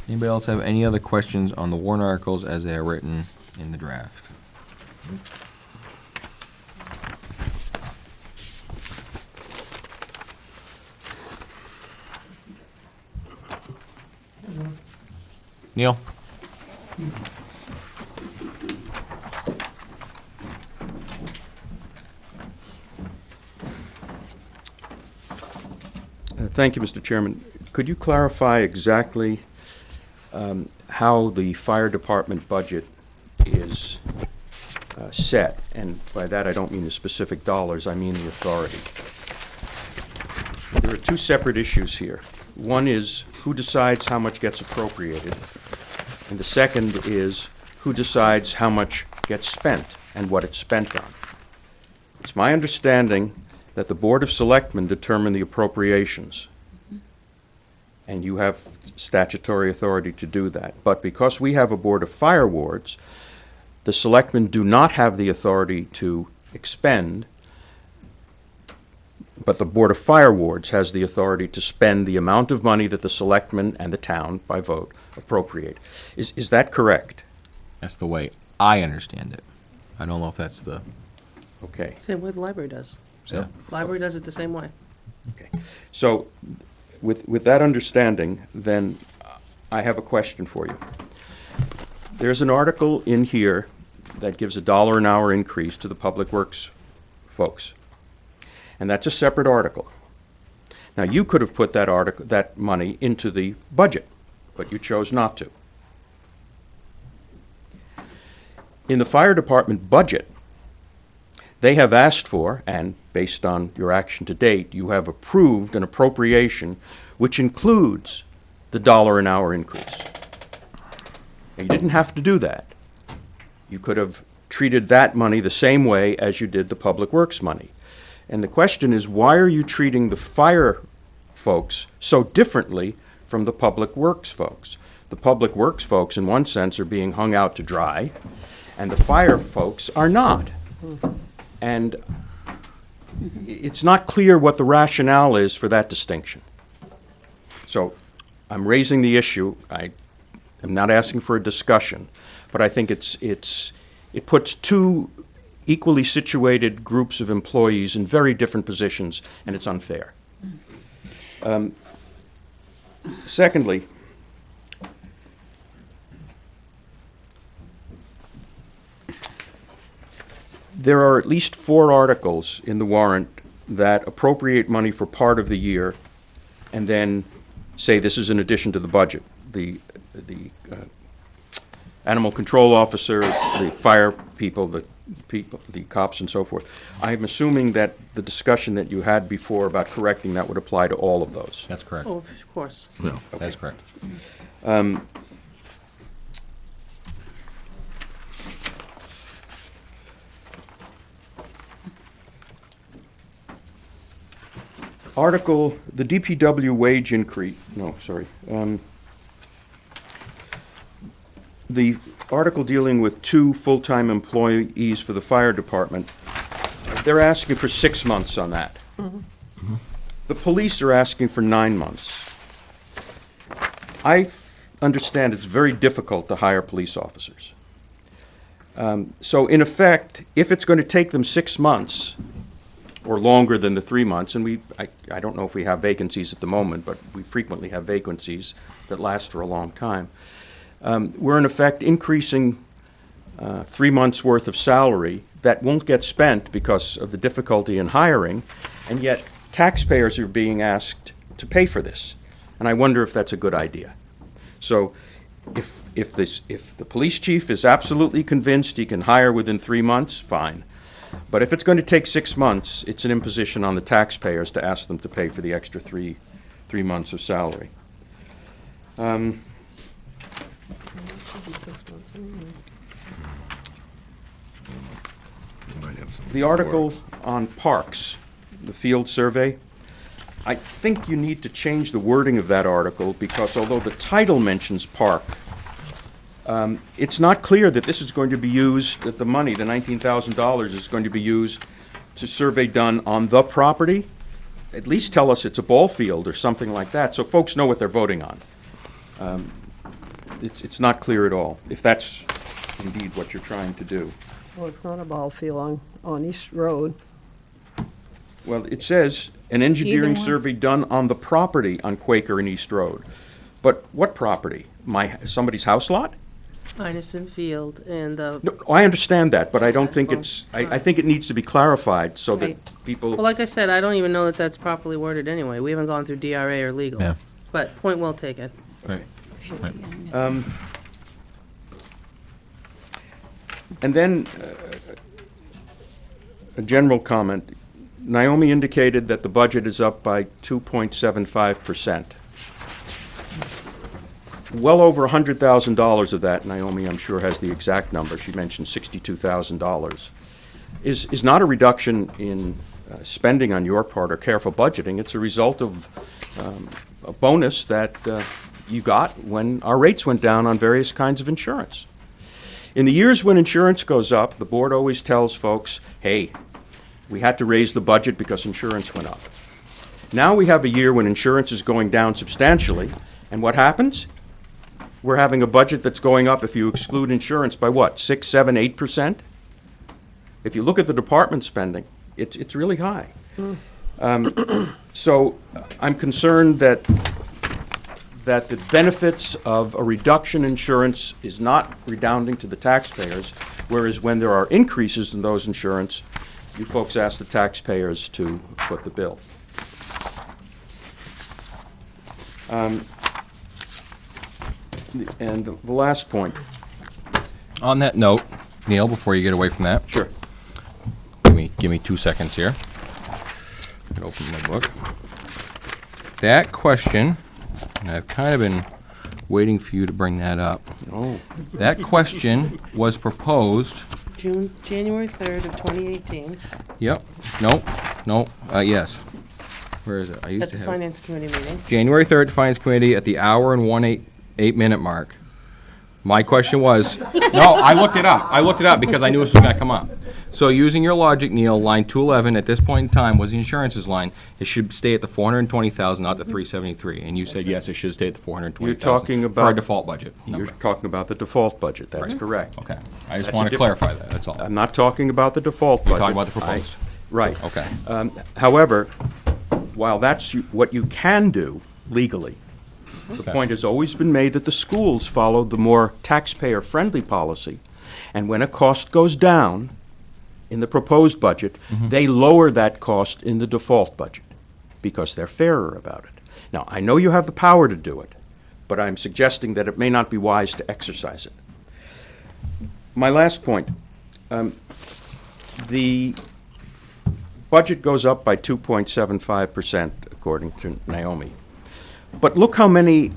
Anybody else have any other questions on the warrant articles as they are written in the draft? Neil? Thank you, Mr. Chairman. Could you clarify exactly how the fire department budget is set? And by that, I don't mean the specific dollars, I mean the authority. There are two separate issues here. One is who decides how much gets appropriated, and the second is who decides how much gets spent and what it's spent on. It's my understanding that the Board of Selectmen determine the appropriations, and you have statutory authority to do that. But because we have a Board of Fire Wards, the Selectmen do not have the authority to expend, but the Board of Fire Wards has the authority to spend the amount of money that the Selectmen and the town, by vote, appropriate. Is that correct? That's the way I understand it. I don't know if that's the, Okay. Same way the library does. so, Library does it the same way. Okay. So, with that understanding, then I have a question for you. There's an article in here that gives $1 an hour increase to the Public Works folks. And that's a separate article. Now, you could have put that money into the budget, but you chose not to. In the fire department budget, they have asked for, and based on your action to date, you have approved an appropriation which includes the $1 an hour increase. Now, you didn't have to do that. You could have treated that money the same way as you did the Public Works money. And the question is, why are you treating the fire folks so differently from the Public Works folks? The Public Works folks, in one sense, are being hung out to dry, and the fire folks are not. And it's not clear what the rationale is for that distinction. So I'm raising the issue. I am not asking for a discussion, but I think it puts two equally situated groups of employees in very different positions, and it's unfair. Secondly, there are at least 4 articles in the warrant that appropriate money for part of the year and then say this is in addition to the budget. The animal control officer, the fire people, the cops and so forth. I'm assuming that the discussion that you had before about correcting that would apply to all of those. that's correct. Oh, of course. No, that's correct. The DPW wage increase, no, sorry. The article dealing with 2 full-time employees for the fire department, they're asking for 6 months on that. The police are asking for 9 months. I understand it's very difficult to hire police officers. So in effect, if it's going to take them 6 months, or longer than the 3 months, and I don't know if we have vacancies at the moment, but we frequently have vacancies that last for a long time. We're in effect increasing 3 months' worth of salary that won't get spent because of the difficulty in hiring, and yet taxpayers are being asked to pay for this. And I wonder if that's a good idea. So if the police chief is absolutely convinced he can hire within 3 months, fine. But if it's going to take 6 months, it's an imposition on the taxpayers to ask them to pay for the extra three months of salary. The article on parks, the field survey, I think you need to change the wording of that article because although the title mentions park, it's not clear that this is going to be used, that the money, the $19,000, is going to be used to survey done on the property. At least tell us it's a ball field or something like that, so folks know what they're voting on. It's not clear at all, if that's indeed what you're trying to do. Well, it's not a ball field on East Road. Well, it says, an engineering Either one. survey done on the property on Quaker and East Road. But what property? Somebody's house lot? Inison Field and the, No, I understand that, but I don't think it's, I think it needs to be clarified so that Right. people, well, like I said, I don't even know that that's properly worded anyway. We haven't gone through DRA or legal. Yeah. But point well taken. Right. and then a general comment. Naomi indicated that the budget is up by 2.75%. Well over $100,000 of that, Naomi, I'm sure, has the exact number. She mentioned $62,000. Is not a reduction in spending on your part or careful budgeting. It's a result of a bonus that you got when our rates went down on various kinds of insurance. In the years when insurance goes up, the board always tells folks, hey, we had to raise the budget because insurance went up. Now we have a year when insurance is going down substantially, and what happens? We're having a budget that's going up, if you exclude insurance, by what, 6, 7, 8%? If you look at the department spending, it's really high. So I'm concerned that the benefits of a reduction in insurance is not redounding to the taxpayers, whereas when there are increases in those insurance, you folks ask the taxpayers to foot the bill. And the last point. On that note, Neil, before you get away from that, Sure. give me 2 seconds here. I'll open my book. That question, and I've kind of been waiting for you to bring that up. Oh. That question was proposed, January 3rd of 2018, yep, yes. Where is it? I used at to the have. Finance Committee meeting. January 3rd, Finance Committee at the hour and 8-minute mark. My question was, no, I looked it up because I knew this was gonna come up. So using your logic, Neil, line 211 at this point in time was the insurances line. It should stay at the 420,000, not the 373. And you said, yes, it should stay at the 420,000. You're talking For about- our default budget You're number. talking about the default budget, that's Right. correct. Okay, I just That's a want to different- clarify that, that's all. I'm not talking about the default You're budget. talking about the proposed. Right. Okay. However, while that's what you can do legally, the Okay. point has always been made that the schools follow the more taxpayer-friendly policy, and when a cost goes down in the proposed budget, they lower that cost in the default budget because they're fairer about it. Now, I know you have the power to do it, but I'm suggesting that it may not be wise to exercise it. My last point, the budget goes up by 2.75%, according to Naomi. But look how many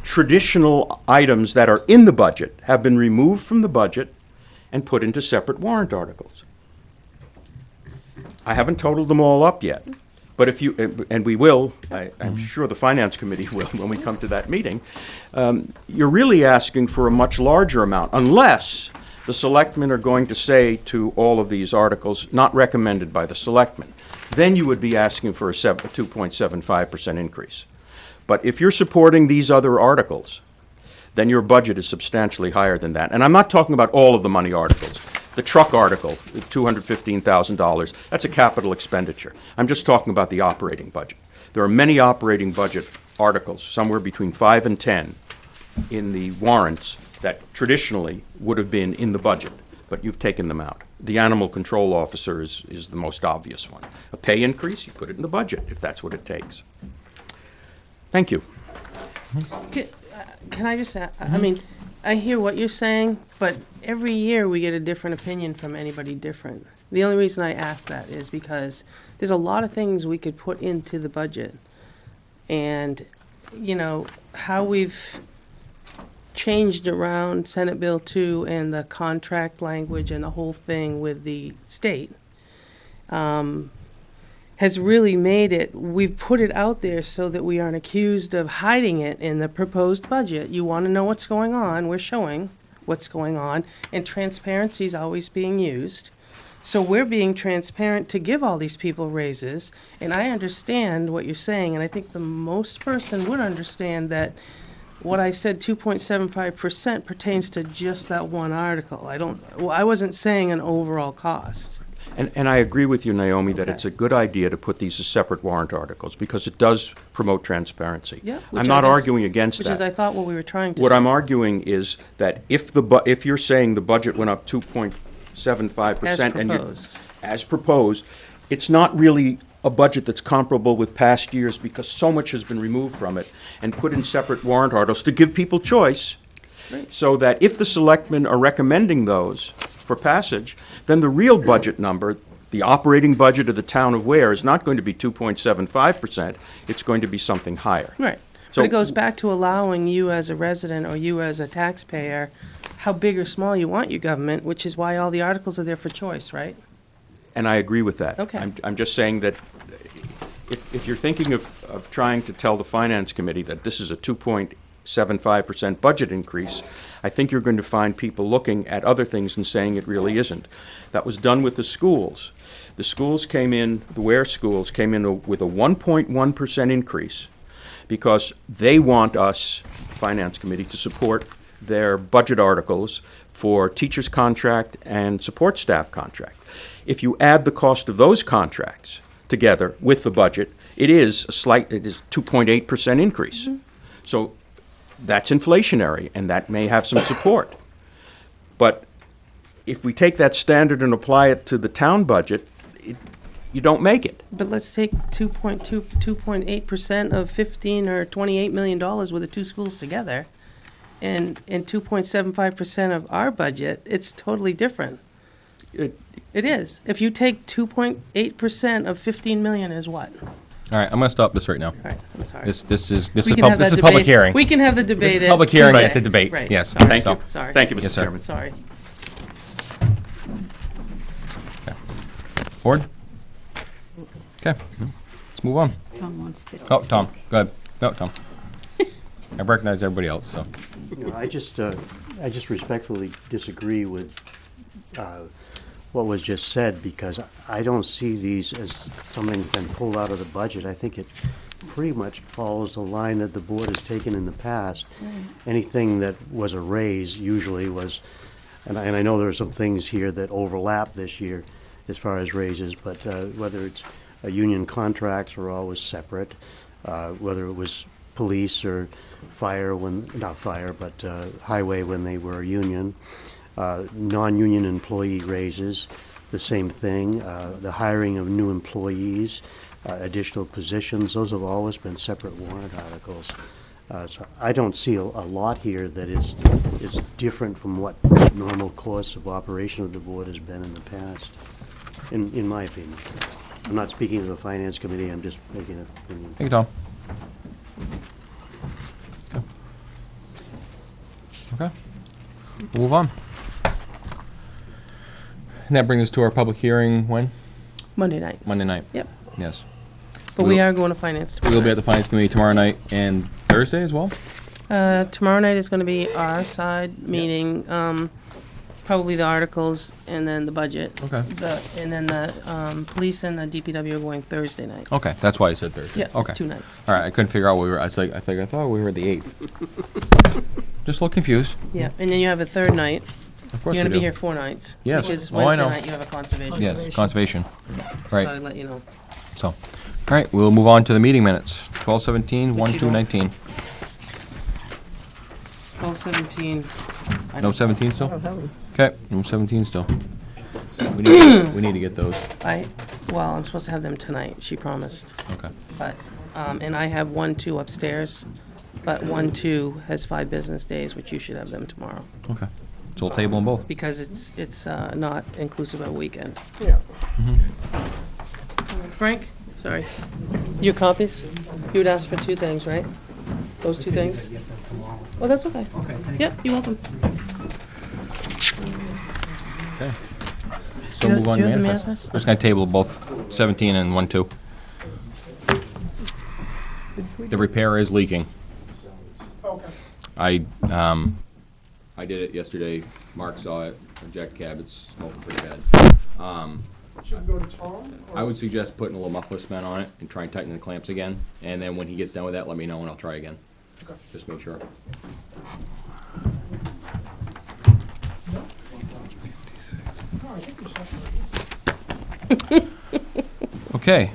traditional items that are in the budget have been removed from the budget and put into separate warrant articles. I haven't totaled them all up yet, but if you, and we will, I'm sure the Finance Committee will when we come to that meeting, you're really asking for a much larger amount, unless the selectmen are going to say to all of these articles, not recommended by the selectmen. Then you would be asking for a 2.75% increase. But if you're supporting these other articles, then your budget is substantially higher than that. And I'm not talking about all of the money articles. The truck article, $215,000, that's a capital expenditure. I'm just talking about the operating budget. There are many operating budget articles, somewhere between 5 and 10, in the warrants that traditionally would have been in the budget, but you've taken them out. The animal control officer is the most obvious one. A pay increase, you put it in the budget, if that's what it takes. Thank you. Can I just, I mean, I hear what you're saying, but every year we get a different opinion from anybody different. The only reason I ask that is because there's a lot of things we could put into the budget. And, you know, how we've changed around Senate Bill 2 and the contract language and the whole thing with the state has really made it, we've put it out there so that we aren't accused of hiding it in the proposed budget. You want to know what's going on, we're showing what's going on, and transparency is always being used. So we're being transparent to give all these people raises, and I understand what you're saying, and I think the most person would understand that what I said, 2.75% pertains to just that one article. I wasn't saying an overall cost. And I agree with you, Naomi, that Okay. it's a good idea to put these as separate warrant articles because it does promote transparency. Yeah, I'm not arguing against Which is, I that. thought, what we were trying to What do. I'm arguing is that if you're saying the budget went up 2.75% and proposed. as proposed, it's not really a budget that's comparable with past years because so much has been removed from it and put in separate warrant articles to give people choice. So that if the selectmen are recommending those for passage, then the real budget number, the operating budget of the town of Weare, is not going to be 2.75%, it's going to be something higher. Right. So- But it goes back to allowing you as a resident or you as a taxpayer, how big or small you want your government, which is why all the articles are there for choice, right? And I agree with that. Okay. I'm just saying that if you're thinking of trying to tell the Finance Committee that this is a 2.75% budget increase, I think you're going to find people looking at other things and saying it really isn't. That was done with the schools. The schools came in, the Weare schools came in with a 1.1% increase because they want us, Finance Committee, to support their budget articles for teachers' contract and support staff contract. If you add the cost of those contracts together with the budget, it is 2.8% increase. So that's inflationary, and that may have some support. But if we take that standard and apply it to the town budget, you don't make it. But let's take 2.8% of 15 or $28 million with the two schools together, and 2.75% of our budget, it's totally different. It is. If you take 2.8% of 15 million is what? All right, I'm gonna stop this right now. All right, I'm sorry. This is We can have this that is public debate. hearing. We can have the debate. This is at public hearing Tuesday. at the debate, Right. yes. Sorry. Thank you. Sorry. Thank you, Yes, Mr. sir. Chairman. Sorry. Board? Okay, let's move on. Tom wants to. Oh, Tom, go ahead. No, Tom. I recognize everybody else, so. You know, I just respectfully disagree with what was just said, because I don't see these as something that's been pulled out of the budget. I think it pretty much follows the line that the board has taken in the past. Anything that was a raise usually was, and I know there are some things here that overlap this year as far as raises, but whether it's union contracts were always separate, whether it was police or fire when, not fire, but highway when they were a union, non-union employee raises, the same thing, the hiring of new employees, additional positions, those have always been separate warrant articles. So I don't see a lot here that is different from what normal course of operation of the board has been in the past, in my opinion. I'm not speaking to the Finance Committee, I'm just making an opinion. Thank you, Tom. Okay. We'll move on. And that brings us to our public hearing when? Monday night. Monday night. Yep. Yes. But we are going to finance tomorrow We'll be at night. the Finance Committee tomorrow night and Thursday as well? Tomorrow night is going to be our side meeting, probably the articles and then the budget. Okay. And then the police and the DPW are going Thursday night. Okay, that's why you said Thursday. Yeah, Okay. it's 2 nights. All right, I couldn't figure out where we were. I thought we were the 8th. Just a little confused. Yeah, and then you have a third night Of course You're we gonna be do. here 4 nights. Yes. Because Oh, I Wednesday know. night you have a conservation. Yes, conservation. So Right. I'd let you know. So, all right, we'll move on to the meeting minutes. 12/17, What you 1/2/19. 12/17. I No don't- 17 I still? don't have them. Okay, no 17 still. We need to get those. Well, I'm supposed to have them tonight, she promised. Okay. But, and I have 1, 2 upstairs, but 1, 2 has 5 business days, which you should have them tomorrow. Okay. So we'll table them both. Because it's not inclusive of a weekend. Yeah. Frank, sorry. Your copies? You would ask for 2 things, right? Those 2 things? Oh, that's okay. Okay, thank you. Yep, you're welcome. Okay. So Do you- move on do to you have the manifest. manifest? I'm just gonna table both 17 and 1/2. The repair is leaking. Okay. I did it yesterday. Mark saw it. I jacked cab. It's smoking pretty bad. Should we go to Tom? I would suggest putting a little muffler cement on it and try and tighten the clamps again. And then when he gets done with that, let me know and I'll try again. Okay. Just make sure. Okay.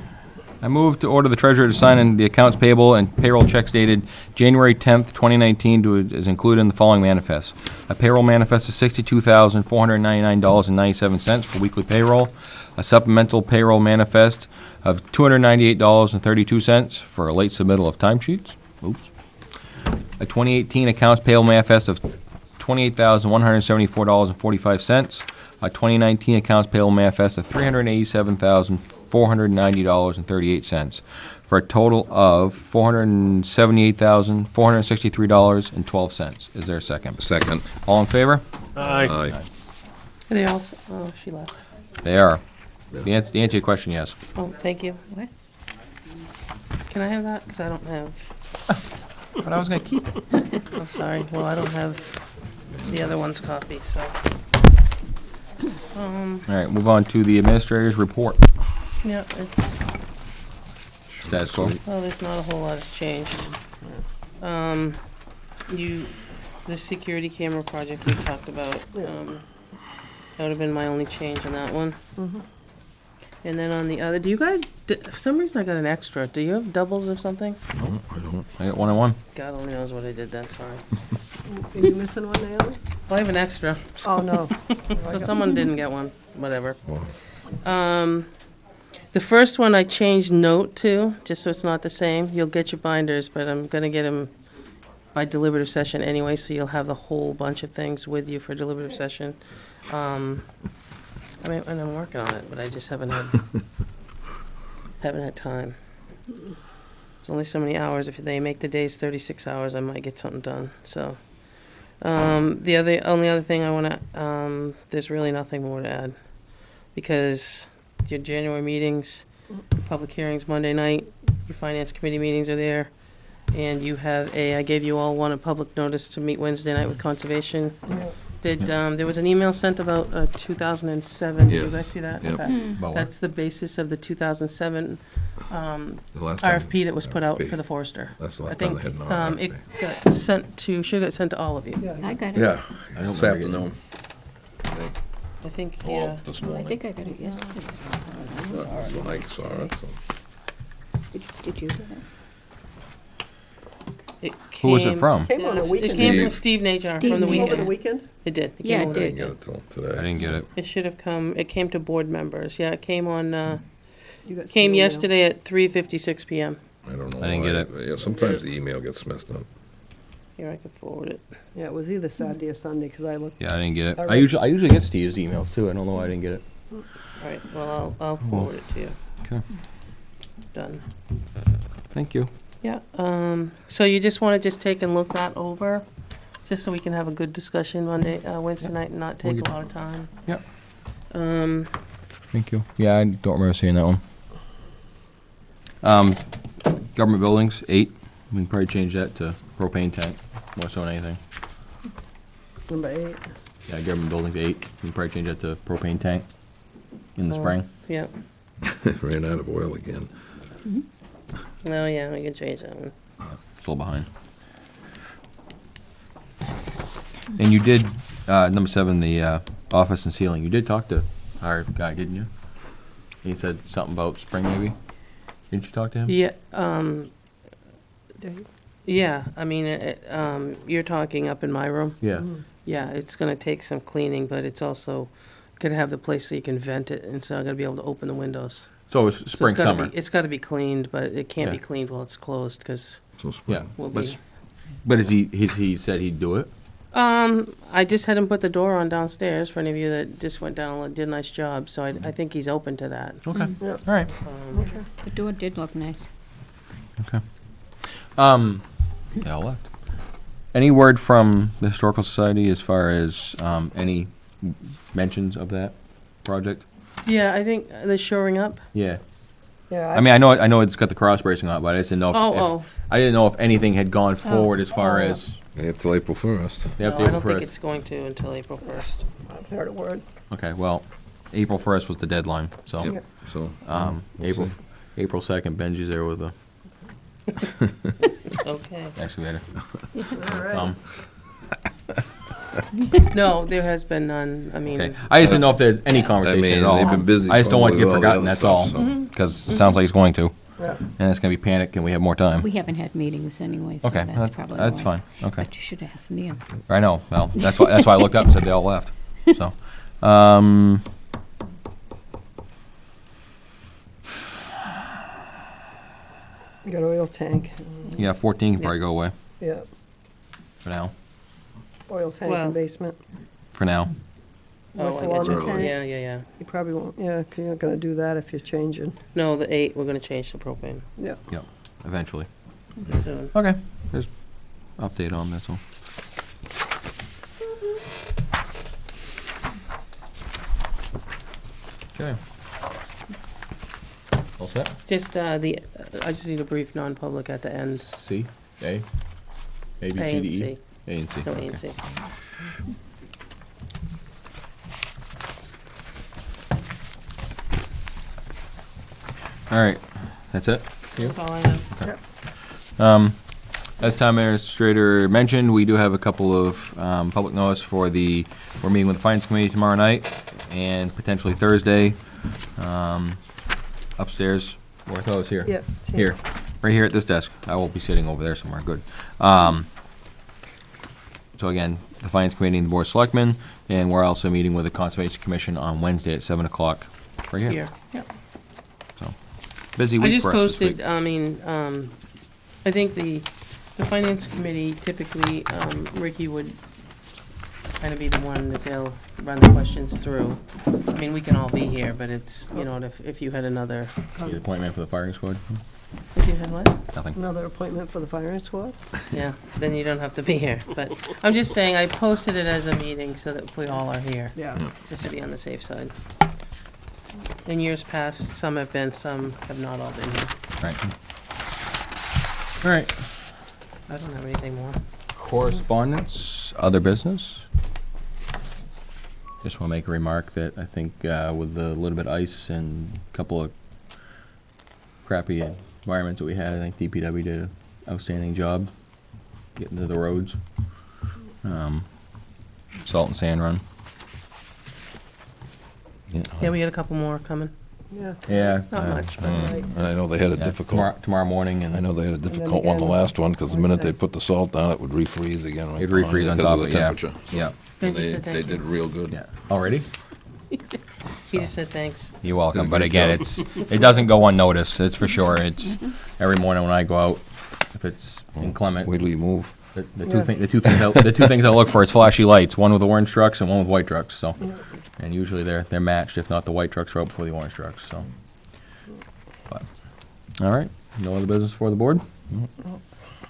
I move to order the treasurer to sign in the accounts payable and payroll checks dated January 10th, 2019, is included in the following manifest. A payroll manifest of $62,499.97 for weekly payroll. A supplemental payroll manifest of $298.32 for a late submittal of timesheets. Oops. A 2018 accounts payable manifest of $28,174.45. A 2019 accounts payable manifest of $387,490.38 for a total of $478,463.12. Is there a second? Second. All in favor? Aye. Aye. Are they all, oh, she left. They are. The answer to your question, yes. Oh, thank you. What? Can I have that? Because I don't have, But I was gonna keep it. oh, sorry. Well, I don't have the other one's copy, so. All right, move on to the administrator's report. Yeah, it's, Status quo. well, there's not a whole lot has changed. The security camera project we talked about, that would have been my only change on that one. And then on the other, do you guys, for some reason I got an extra. Do you have doubles or something? No, I don't. I got 101. God only knows what I did then, sorry. Are you missing one, Naomi? Well, I have an extra, Oh, no. so someone didn't get one, whatever. Well, The first one I changed note to, just so it's not the same. You'll get your binders, but I'm gonna get them by deliberative session anyway, so you'll have a whole bunch of things with you for deliberative session. I mean, and I'm working on it, but I just haven't had time. It's only so many hours. If they make the days 36 hours, I might get something done, so. The only other thing I wanna, there's really nothing more to add. Because your January meetings, public hearings Monday night, your finance committee meetings are there. And you have I gave you all a public notice to meet Wednesday night with conservation. There was an email sent about 2007, did you Yes. guys see that? Yep. Okay. About what? That's the basis of the 2007 the last time- RFP that was put out for the forester. That's the I last time think they had an RFP. it got sent to, should have sent to all of you. I got it. Yeah, I don't this remember afternoon. I think, Or yeah. this I morning. think I got it yesterday. That's when I saw it, so. Did you get it? It Who was it came- from? Came on a It weekend. came from Steve. Steve Najar Steve from the Najar. Over the weekend. weekend? It did. It Yeah, came it over the did. Didn't get it till I today. didn't get it. It should have come, it came to board members. Yeah, it came on, You got came Steve yesterday at 3:56 PM. I don't know. I didn't get why. it. Yeah, sometimes the email gets messed up. Here, I can forward it. Yeah, it was either Saturday or Sunday, because I looked. Yeah, I didn't get it. All I right. usually get Steve's emails too. I don't know why I didn't get it. All right, well, I'll forward it to you. Okay. Done. Thank you. Yeah, so you just want to just take and look that over, just so we can have a good discussion Wednesday night and not take a lot of time. Yep. Um, Thank you. Yeah, I don't remember seeing that one. Government buildings, 8. We can probably change that to propane tank, more so than anything. Number 8. Yeah, government buildings, 8. We can probably change that to propane tank in the spring. yeah, Ran out of oil again. no, yeah, we can change that one. It's a little behind. And you did Number 7, the office and ceiling. You did talk to our guy, didn't you? He said something about spring, maybe? Didn't you talk to him? Yeah, Dave? yeah, I mean, you're talking up in my room? Yeah. Yeah, it's gonna take some cleaning, but it's also gonna have the place so you can vent it, and so I'm gonna be able to open the windows. So it's So spring, it's gotta summer. be- It's gotta be cleaned, but it can't be Yeah. cleaned while it's closed, because So Yeah. spring. we'll But, be. but is he said he'd do it? I just had him put the door on downstairs for any of you that just went down and did a nice job, so I think he's open to that. Okay. Yeah. All right. The door did look nice. Okay. They all left. Any word from the Historical Society as far as any mentions of that project? Yeah, I think the shoring up. Yeah. Yeah, I mean, I know it's got the cross bracing on it, but I just didn't know if, Oh. I didn't know if anything had gone forward as far as They have till April 1st. they have No, to I April don't think 1st. it's going to until April 1st. I haven't heard a word. Okay, well, April 1st was the deadline, so Yep. So, we'll April see. April 2nd, Benji's there with a Okay. excavator. All right. No, there has been none. I mean, Okay, I just didn't know if there's any conversation mean, at all. they've been busy I just don't want to probably get with all the forgotten, other that's all. stuff, so. Because it sounds like it's going to, Yeah. and it's going to be panic, and we have more time. We haven't had meetings anyway, so Okay, that's probably that's why. fine, okay. But you should ask Neil. I know, well, that's why I looked up and said they all left, so. You got oil tank. Yeah, 14 can probably go away Yeah, for now, oil tank Well- and basement. for now. What's I the get water you. tank? Yeah. You probably won't, yeah, 'cause you're not gonna do that if you're changing. No, the 8, we're gonna change the propane Yeah. Yep, eventually. soon. Okay, just update on that's all. Okay. All set? Just, I just need a brief non-public at the end. C, A, A, B, A C, and D, E? C. A and C. No, A okay. and C. All right, that's it? That's all I have. As town administrator mentioned, we do have a couple of public notice for we're meeting with the finance committee tomorrow night and potentially Thursday upstairs. Where I thought it was here. Yeah. Here, right here at this desk. I will be sitting over there somewhere, good. So again, the finance committee and the board of selectmen, and we're also meeting with the conservation commission on Wednesday at 7 o'clock, right here. Here, yeah. So, busy I week just for us this week. posted, I mean, I think the finance committee, typically, Ricky would kind of be the one that they'll run the questions through. I mean, we can all be here, but it's, you know, if you had another, The appointment for the firing squad? if you had what? Nothing. Another appointment for the firing squad? Yeah, then you don't have to be here. But I'm just saying, I posted it as a meeting so that we all are here, Yeah. just to be on the safe side. In years past, some have been, some have not all been here. Right. All right. I don't have anything more. Correspondence, other business? Just want to make a remark that I think with the little bit of ice and a couple of crappy environments that we had, I think DPW did an outstanding job getting to the roads. Salt and sand run. Yeah, we got a couple more coming. Yeah. Yeah. Not much, but Right. And I know they had a difficult, Tomorrow morning, and I know they had a then difficult one the again, last one, because the minute they Wednesday. put the salt down, it would refreeze again right It'd behind refreeze it on because top of of the it, yeah. temperature. So Yeah. Benji They, said they thank you. did real good. Yeah. Already? He just said thanks. You're welcome, Did a but good again, job. it doesn't go unnoticed, that's for sure. It's, every morning when I go out, if it's inclement, Wait till you move. the Yeah. two things I look for is flashy lights, one with the orange trucks and one with white trucks, so. And usually they're matched, if not the white trucks are out before the orange trucks, so. But, all right, no other business for the board?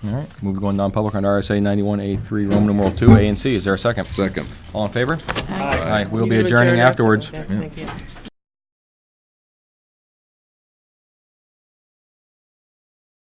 All right, move to go non-public on RSA 91A3, Roman numeral 2, A and C. Is there a second? Second. All in favor? Aye. Aye, we'll You be can adjourning adjourn after, afterwards. okay, thank you.